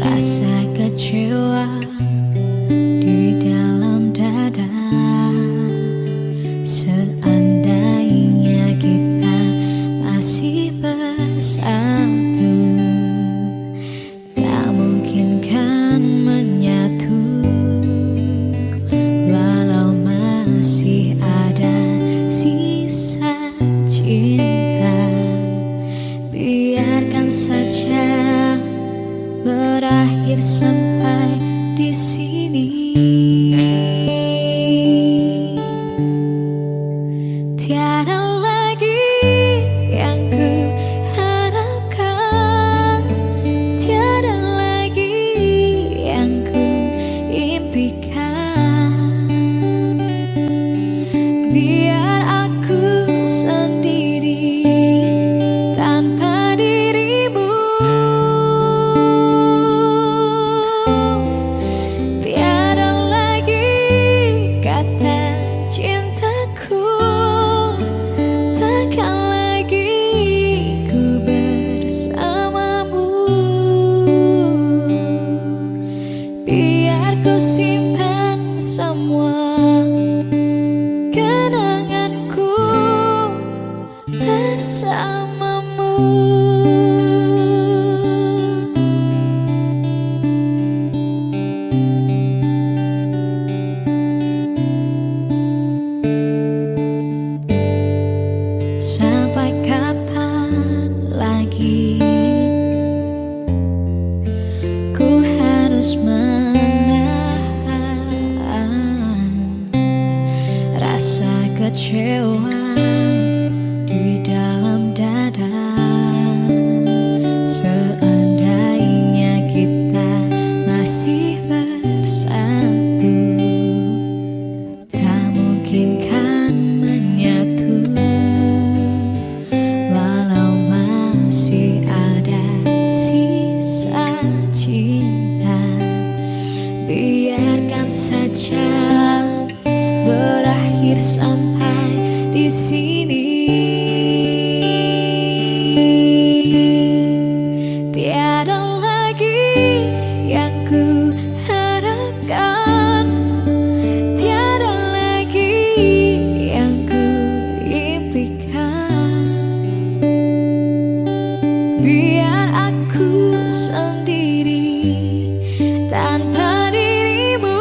rasa kecewa di dalam dada. Seandainya kita masih bersatu, tak mungkin kan menyatu. Walau masih ada sisa cinta, biarkan saja berakhir sampai di sini. Biar aku sendiri tanpa dirimu. Tiada lagi kata cintaku, takkan lagi ku bersamamu. Biar ku simpan semua kenanganku bersamamu. Sampai kapan lagi ku harus menahan rasa kecewa di dalam dada. Seandainya kita masih bersatu, tak mungkin kan menyatu. Walau masih ada sisa cinta, biarkan saja berakhir sampai di sini. Tiada lagi yang ku harapkan, tiada lagi yang ku impikan. Biar aku sendiri tanpa dirimu.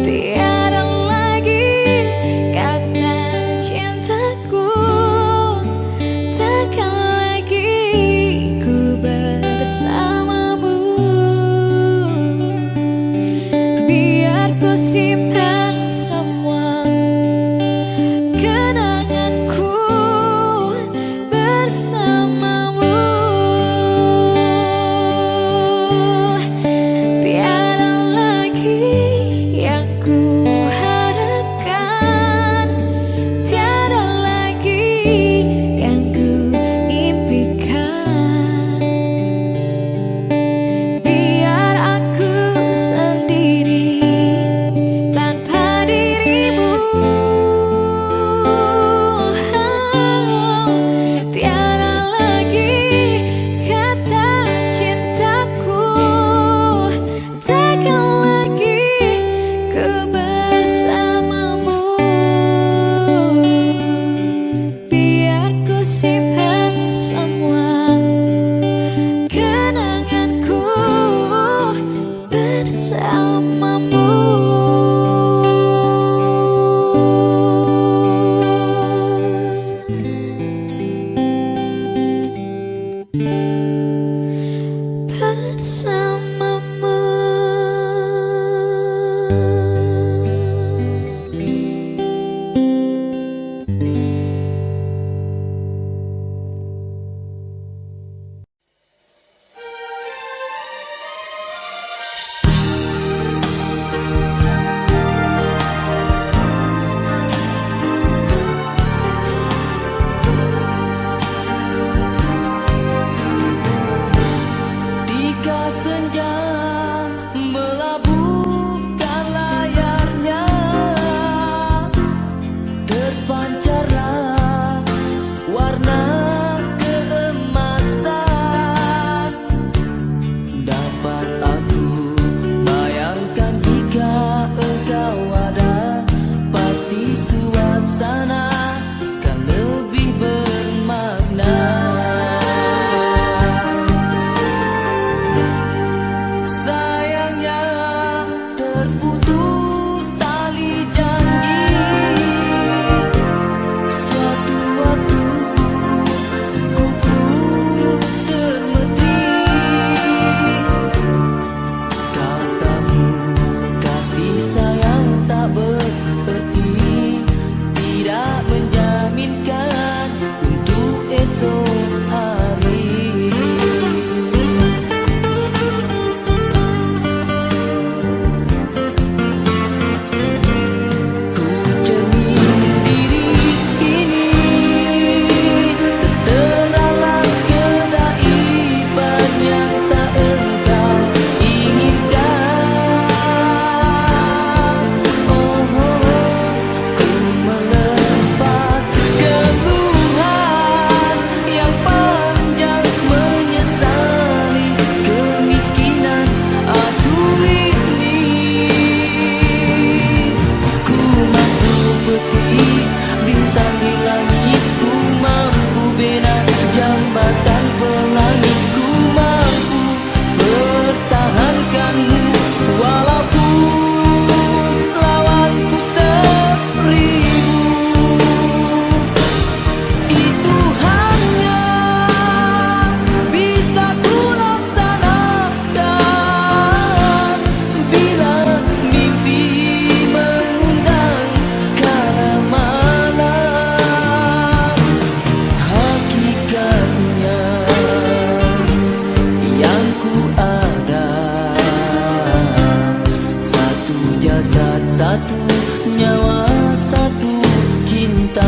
Tiada lagi kata cintaku, takkan lagi ku bersamamu. Biar ku simpan semua kenanganku bersamamu. Tiada lagi yang ku harapkan, tiada lagi yang ku impikan. Biar aku sendiri tanpa dirimu. Tiada lagi kata cintaku, takkan lagi ku bersamamu. Biar ku simpan semua kenanganku bersamamu. Tiga senja melabuhkan layarnya, terpancarlah warna keemasan. Dapat aku bayangkan jika engkau ada, pasti suasana kan lebih bermakna. Sayangnya terputus tali janji. Suatu waktu kuku termetri, katamu kasih sayang tak berarti, tidak menjaminkan untuk esok hari. satu nyawa, satu cinta.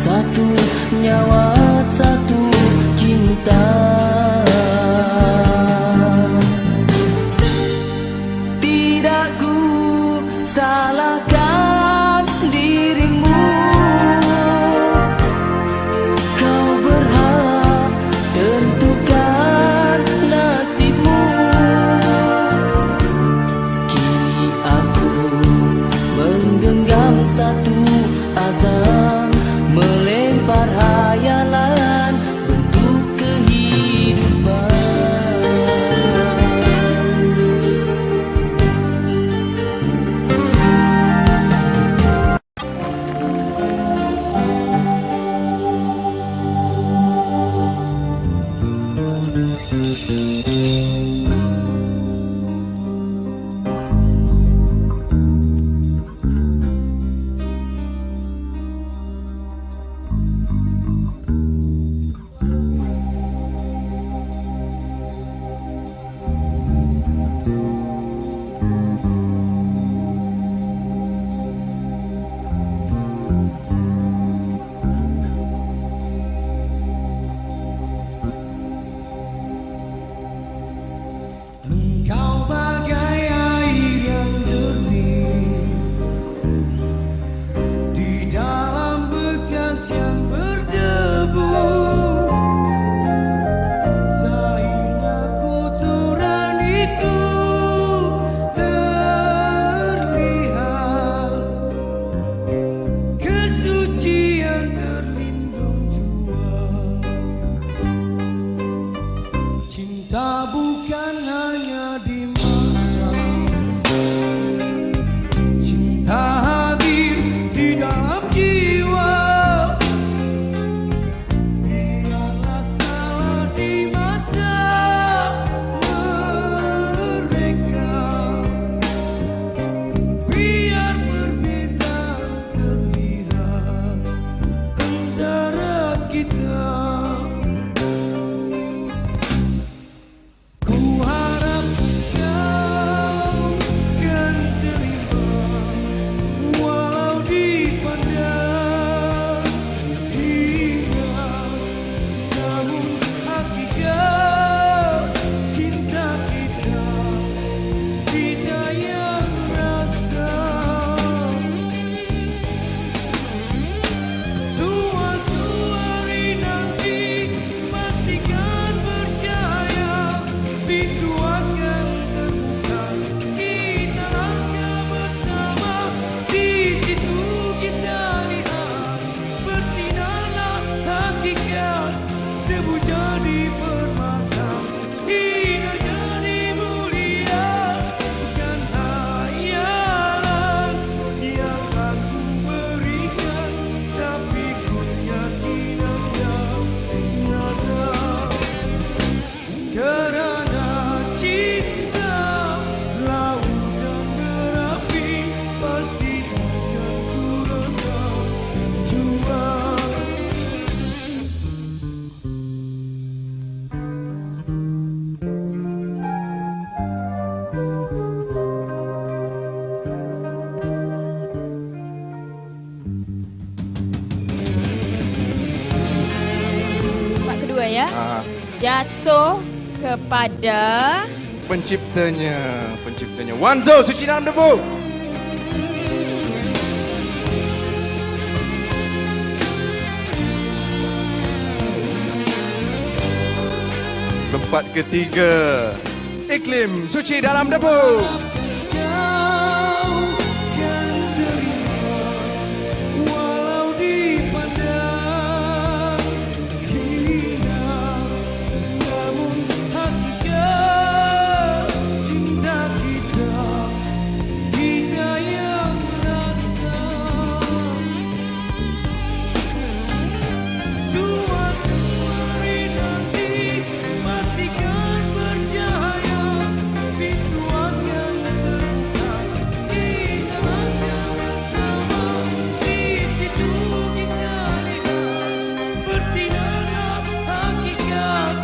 Satu nyawa, satu cinta. Tidak ku salahkan dirimu, kau berhak tentukan nasibmu. jatuh kepada Penciptanya Wanzo, Suci Dalam Debu. Tempat ketiga, Iklim, Suci Dalam Debu. Walau dipandang hina, namun hakikat cinta kita yang rasa. Suatu hari nanti pastikan bercahaya, pintu akan terbuka, kita langkah bersama. Di situ kita lihat bersinarnya hakikat,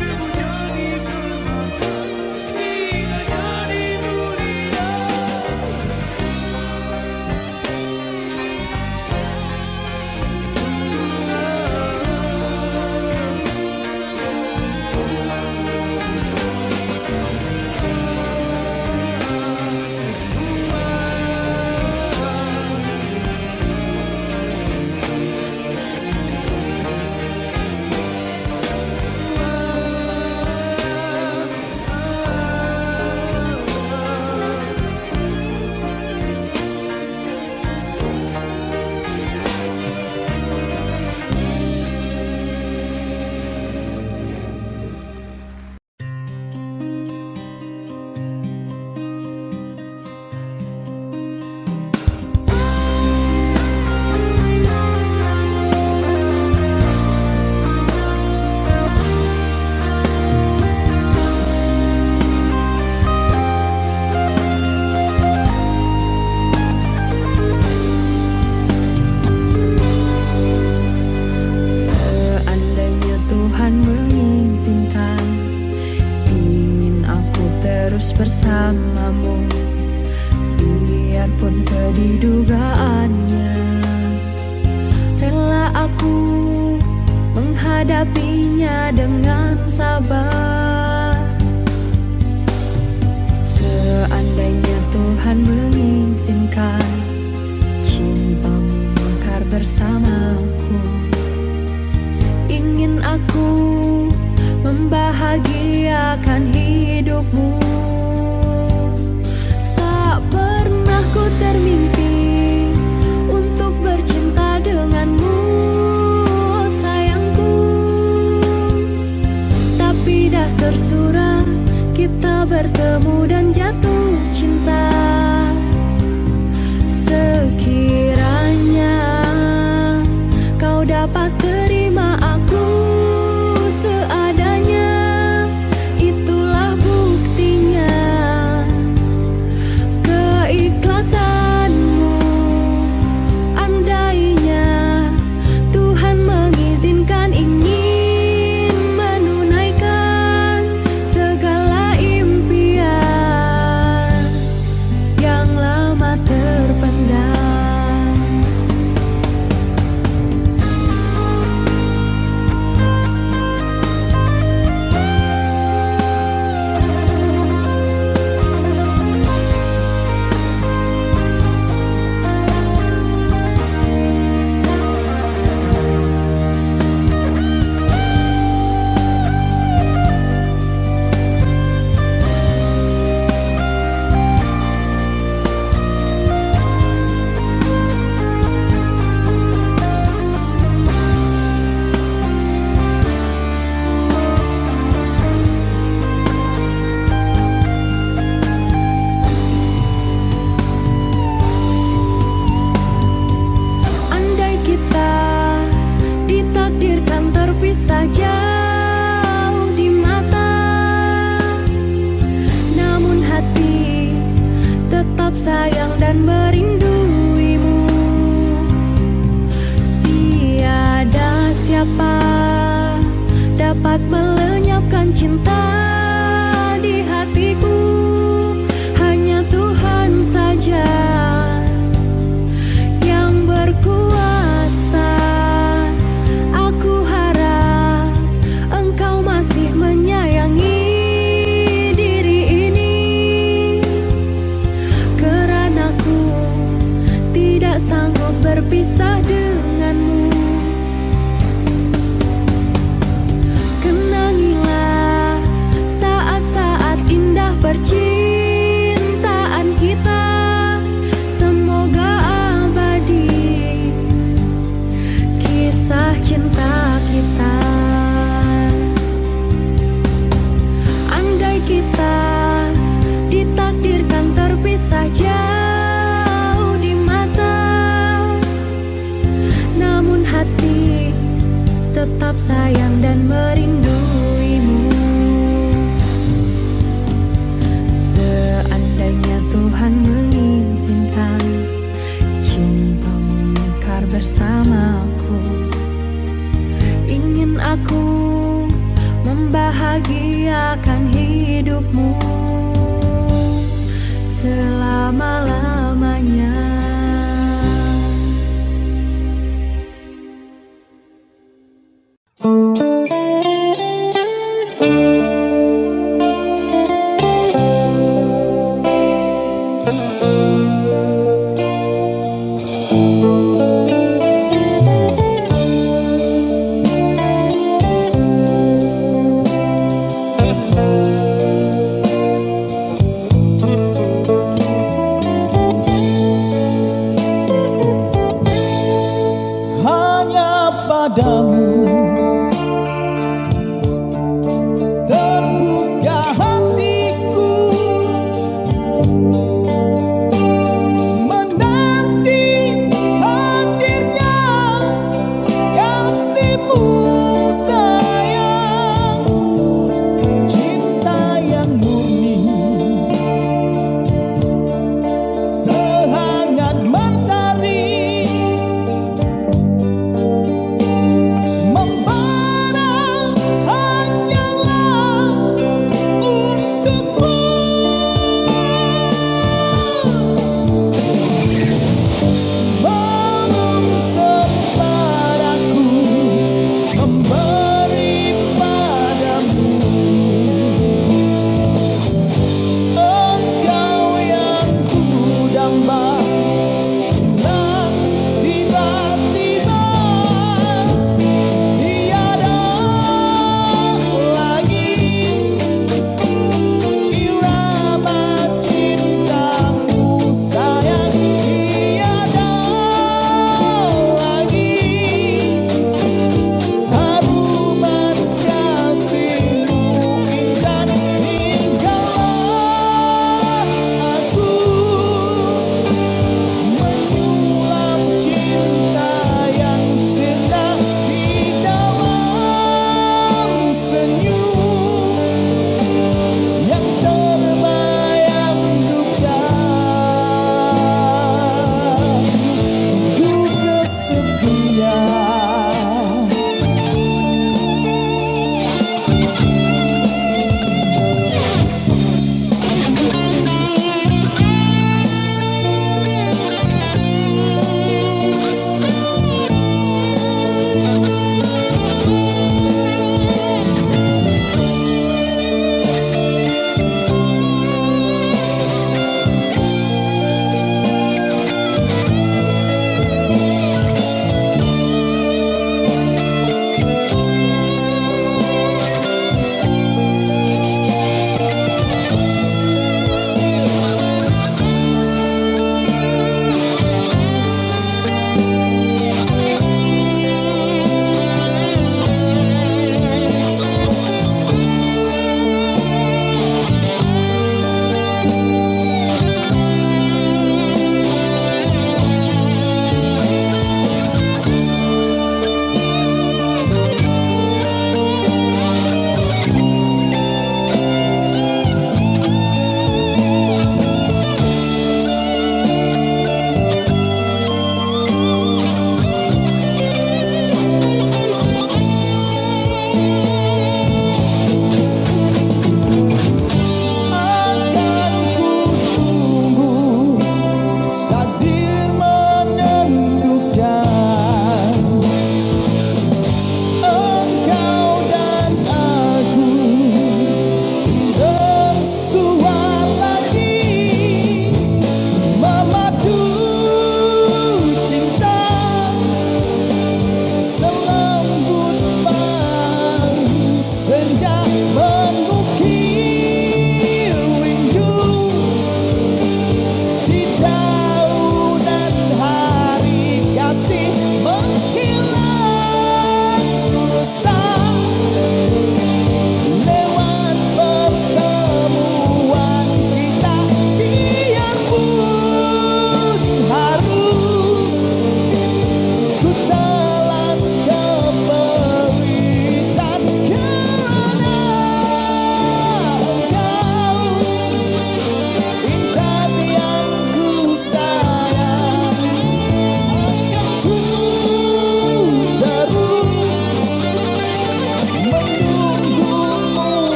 debu jadi permata, kita jadi mulia. Seandainya Tuhan mengizinkan, ingin aku terus bersamamu, biarpun pedih dugaannya. Rela aku menghadapinya dengan sabar. Seandainya Tuhan mengizinkan, cintamu mekar bersamaku, ingin aku membahagiakan hidupmu. Tak pernah ku termimpi untuk bercinta denganmu, oh sayangku. Tapi dah tersurat kita bertemu dan jatuh cinta. Sekiranya kau dapat terima aku seadanya, itulah buktinya keikhlasanmu. Andainya Tuhan mengizinkan, ingin menunaikan segala impian yang lama terpendam. Andai kita ditakdirkan terpisah jauh di mata, namun hati tetap sayang dan merinduimu. Tiada siapa dapat melenyapkan cinta di hatiku, hanya Tuhan saja yang berkuasa. Aku harap engkau masih menyayangku.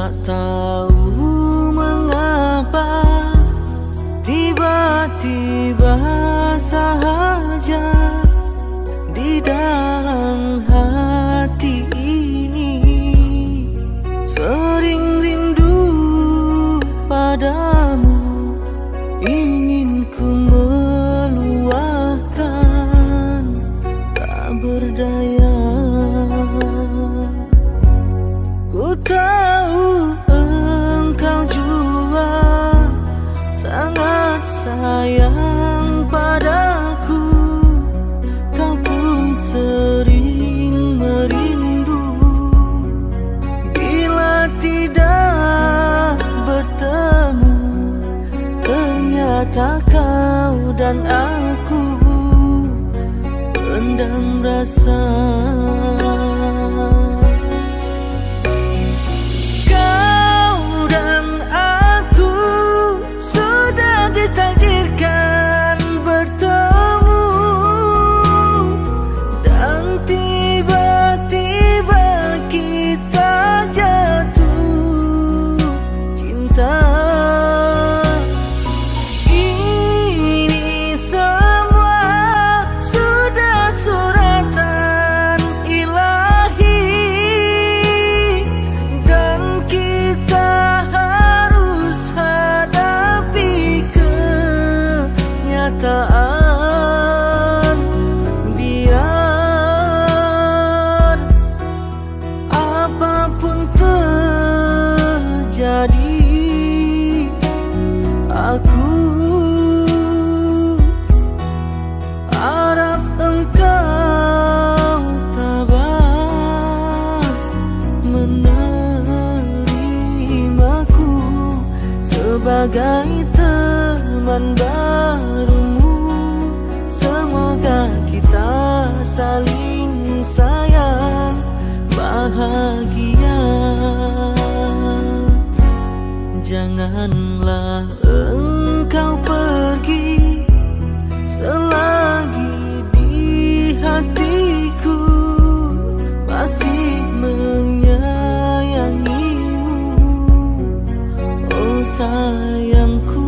tak tahu mengapa tiba-tiba sahaja di dalam hati ini sering rindu padamu, ingin ku meluahkan, tak berdaya. Ku tahu engkau jua sangat sayang padaku, kau pun sering merindu. Bila tidak bertemu, ternyata kau dan aku pendam rasa. Biar apapun terjadi, aku harap engkau tabah menerimaku sebagai teman barumu. Semoga kita saling sayang, bahagia. Janganlah engkau pergi selagi di hatiku masih menyayangimu, oh sayangku.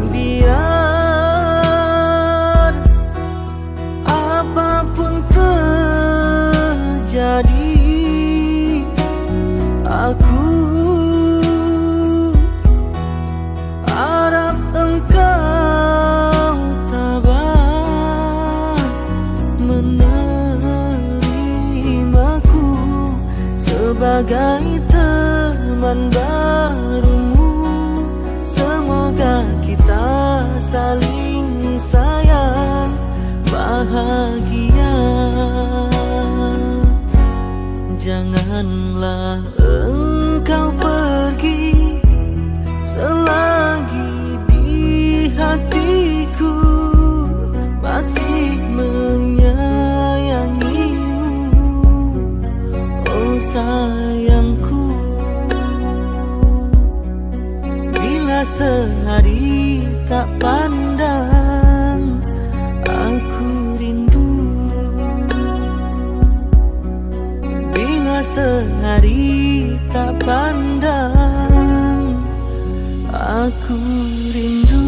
Biar apapun terjadi, aku harap engkau tabah menerimaku sebagai teman barumu. Semoga kita saling sayang, bahagia. Janganlah engkau pergi selagi di hatiku masih menyayangimu, oh sayangku. Bila sehari tak pandang, aku rindu sehari tak pandang, aku rindu.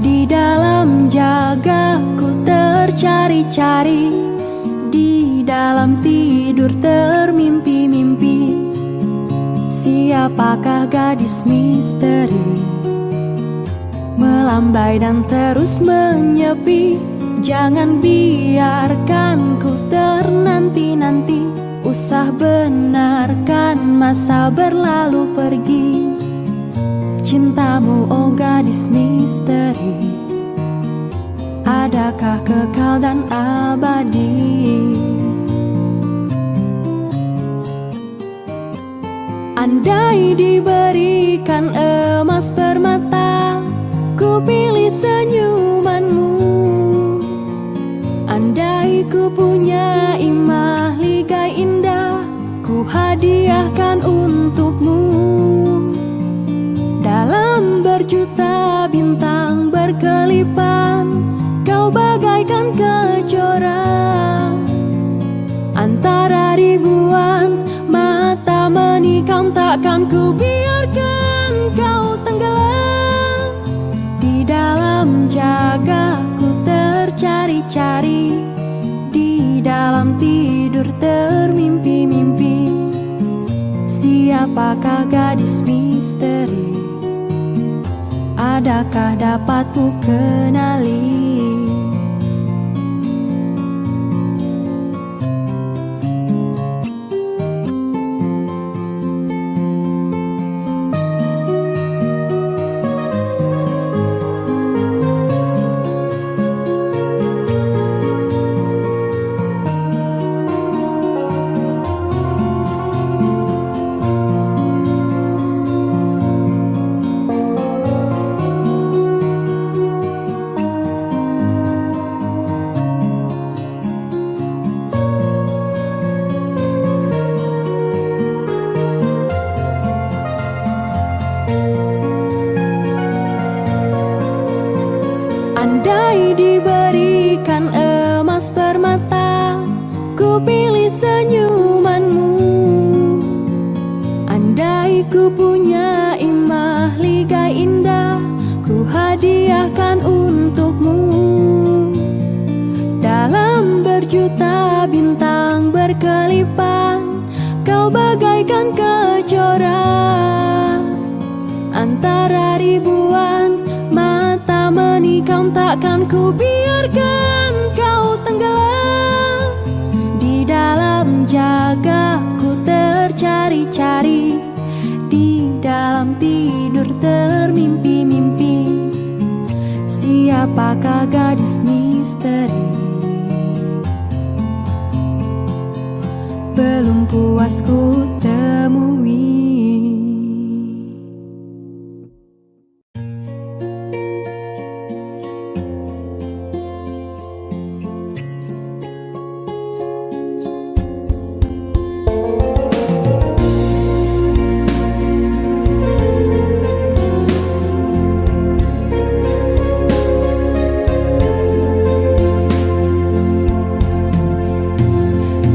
Di dalam jagaku tercari-cari, di dalam tidur termimpi-mimpi. Siapakah gadis misteri, melambai dan terus menyepi? Jangan biarkan ku ternanti-nanti, usah benarkan masa berlalu pergi. Cintamu oh gadis misteri, adakah kekal dan abadi? Andai diberikan emas permata, ku pilih senyumanmu. Andai ku punya imah ligai indah, ku hadiahkan untukmu. Dalam berjuta bintang berkelipan, kau bagaikan kejora. Antara ribuan mata menikam, takkan ku biarkan kau tenggelam. Di dalam jaga ku tercari-cari, di dalam tidur termimpi-mimpi. Siapakah gadis misteri, adakah dapat ku kenali? Andai diberikan emas permata, ku pilih senyumanmu. Andai ku punya imah ligai indah, ku hadiahkan untukmu. Dalam berjuta bintang berkelipan, kau bagaikan kejora. Antara ribuan mata menikam, takkan ku biarkan kau tenggelam. Di dalam jaga ku tercari-cari, di dalam tidur termimpi-mimpi. Siapakah gadis misteri, belum puas ku temui.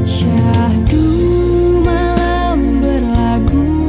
Syahdu malam berlagu,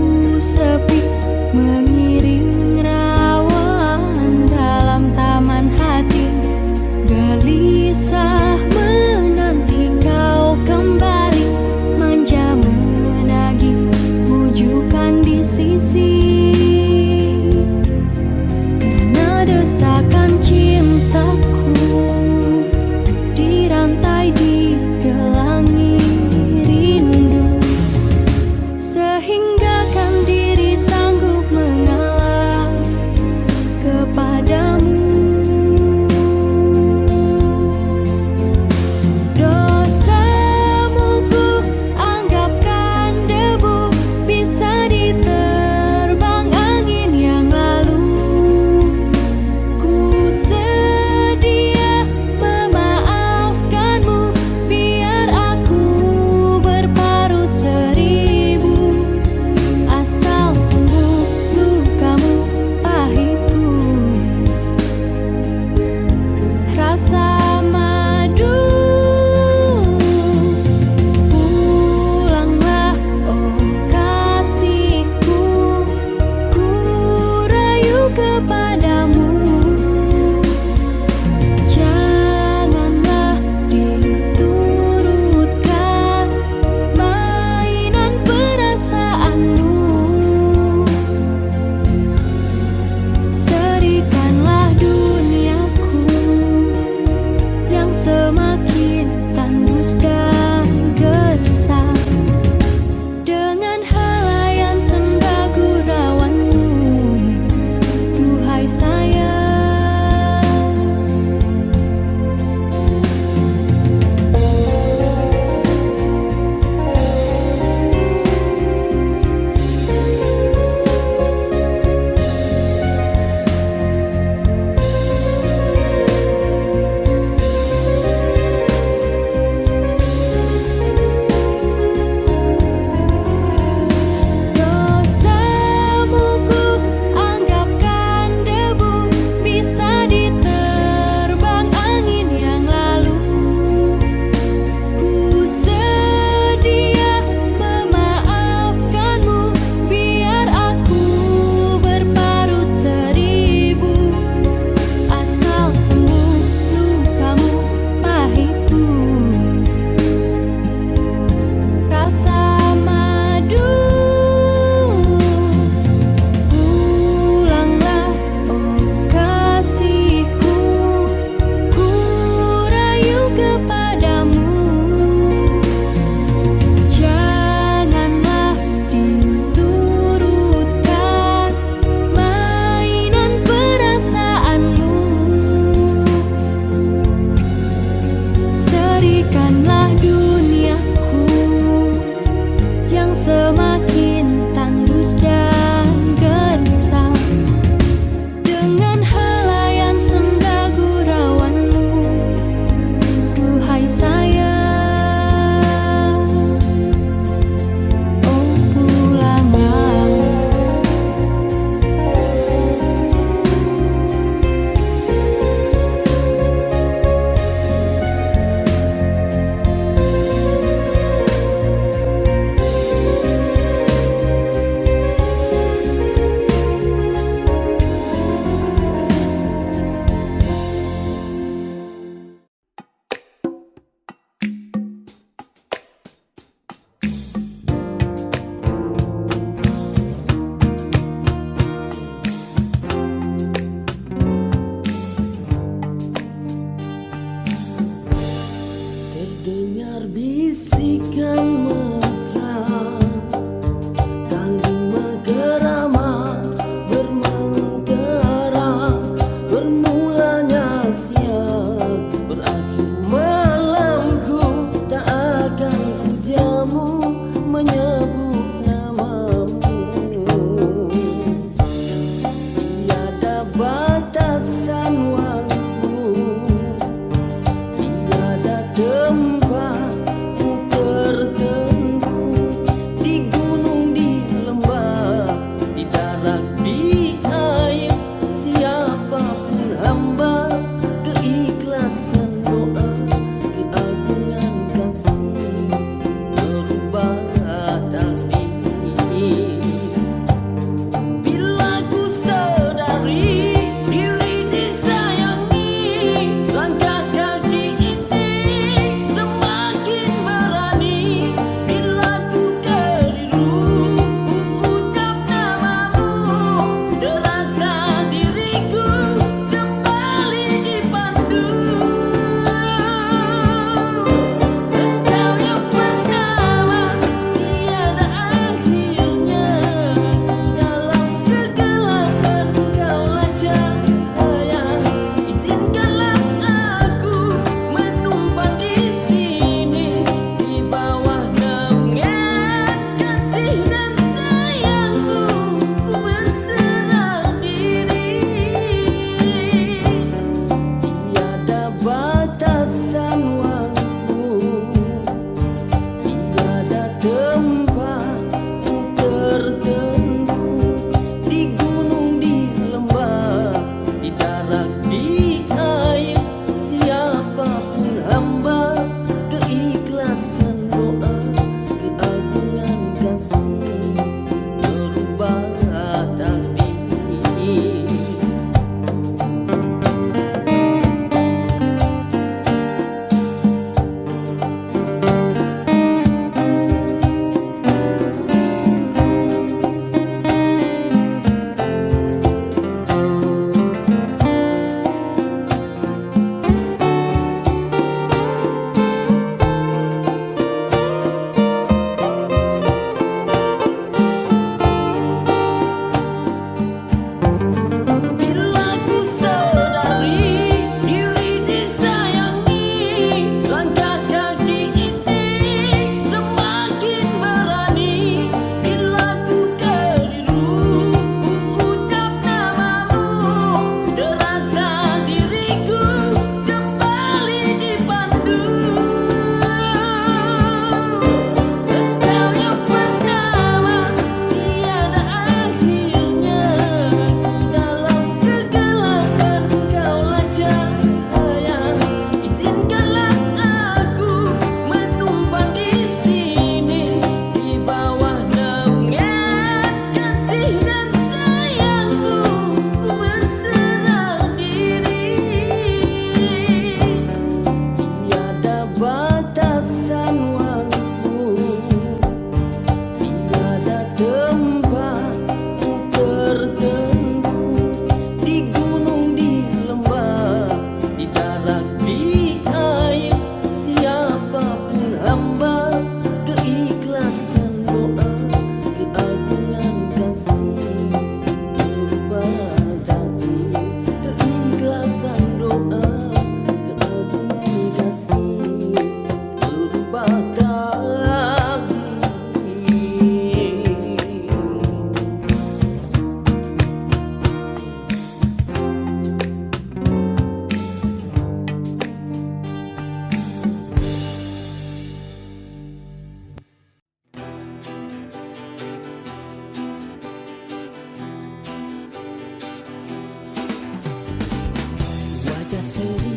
berseri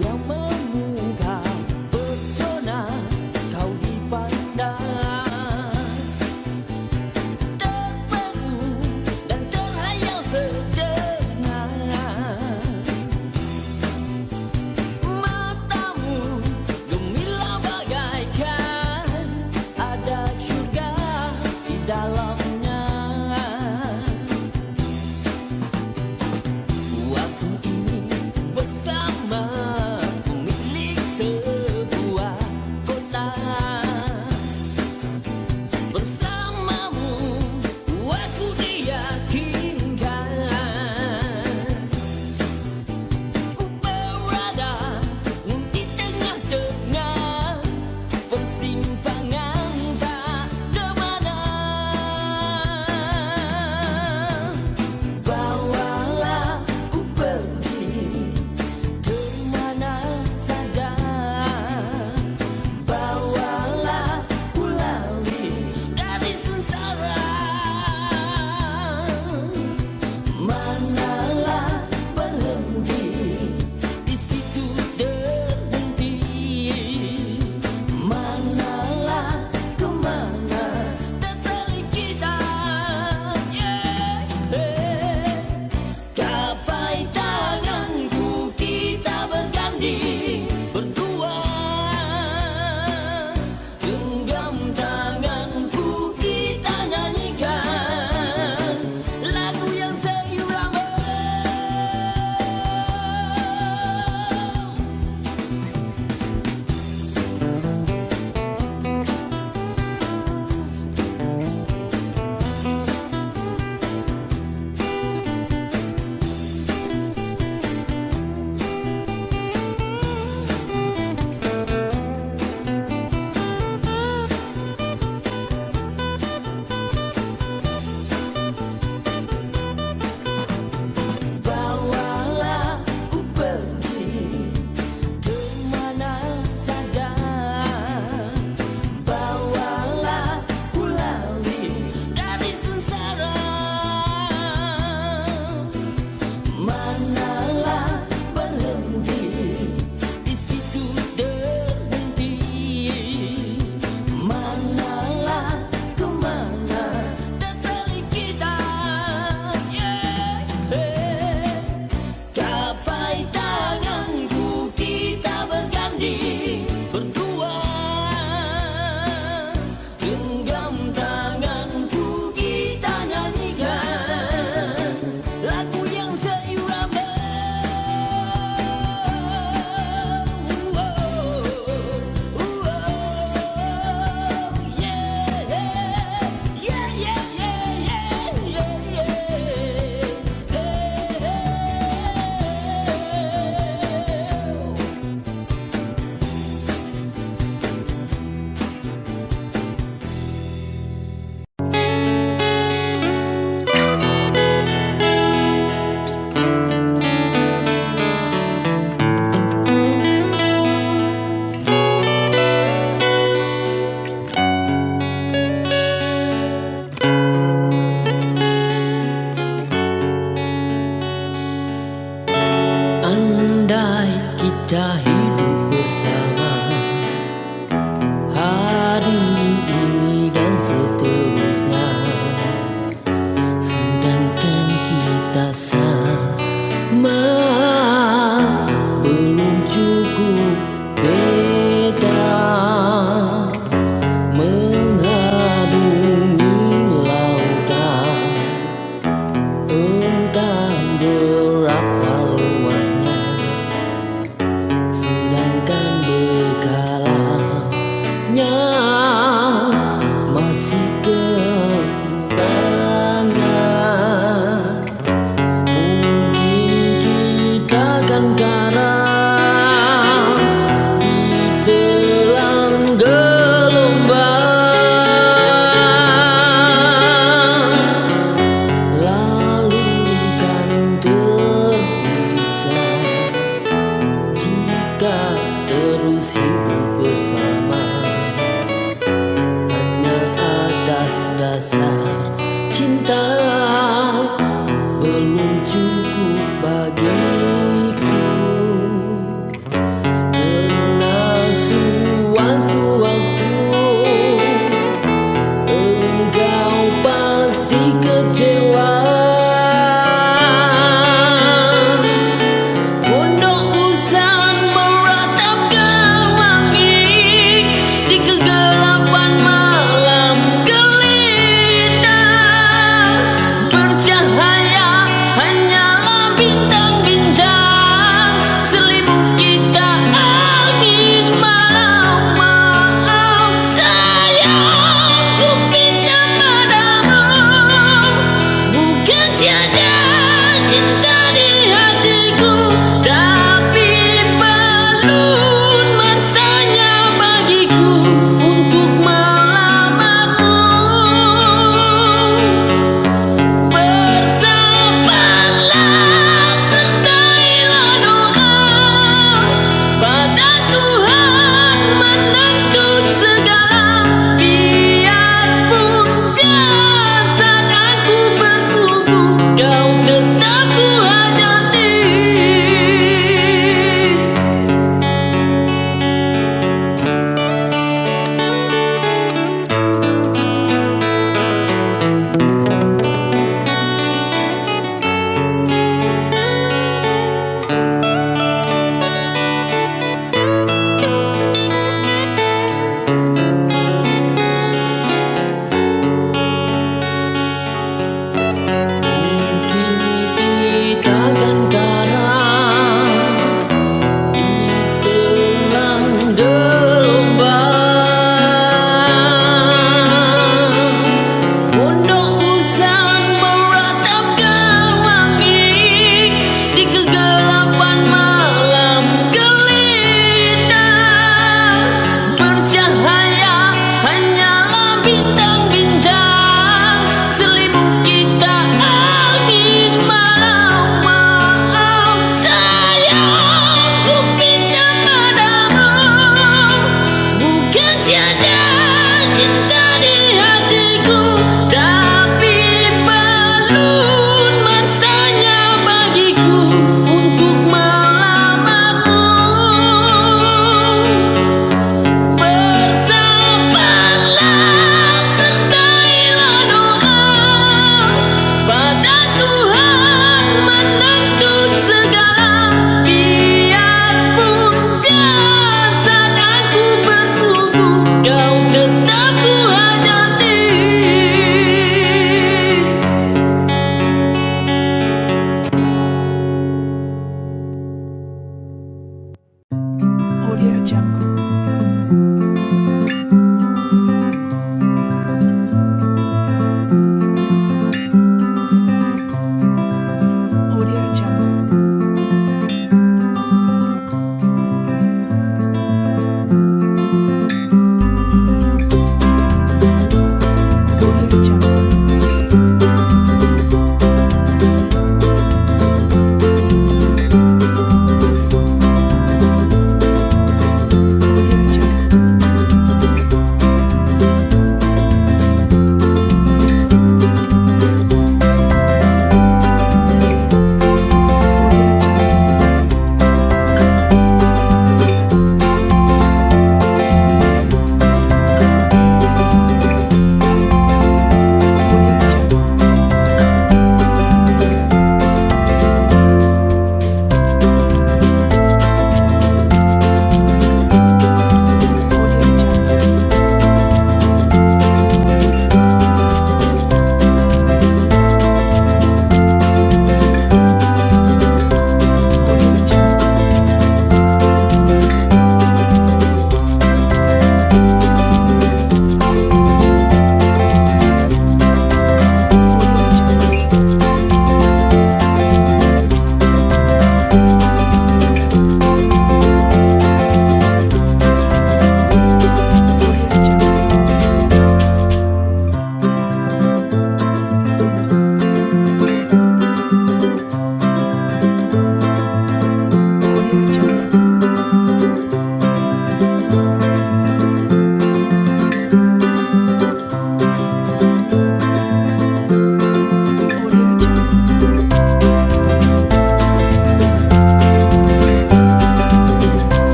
yang memukau, pesona kau dipandang, terpadu dan terhayal sejenak. Matamu gemilang bagaikan ada surga di dalamnya. Waktu ini bersama pemilik sebuah kota, bersamamu aku diyakinkan ku berada di tengah-tengah persimpangan tak kemana. Bawalah ku pergi kemana saja, bawalah ku lari dari sengsara. Manalah berhenti, di situ berhenti. Manalah kemana terselik kita. Gapai tanganku kita berganding berdua, genggam tanganku kita nyanyikan lagu yang seirama. Bawalah ku pergi kemana saja, bawalah ku lari dari sengsara. Manalah berhenti, di situ berhenti. Manalah kemana terselik kita. Gapai tanganku kita berganding berdua, genggam tanganku kita nyanyikan lagu yang seirama. Andai kita hidup bersama hari ini dan seterusnya, sedangkan kita sama belum cukup beda, mengarungi lautan entah berapa luasnya, sedangkan bekalannya masih kekurangan. Mungkin kita kan karam ditelan gelombang, lalu kan terpisah jika terus hidup bersama hanya atas dasar cinta belum cukup.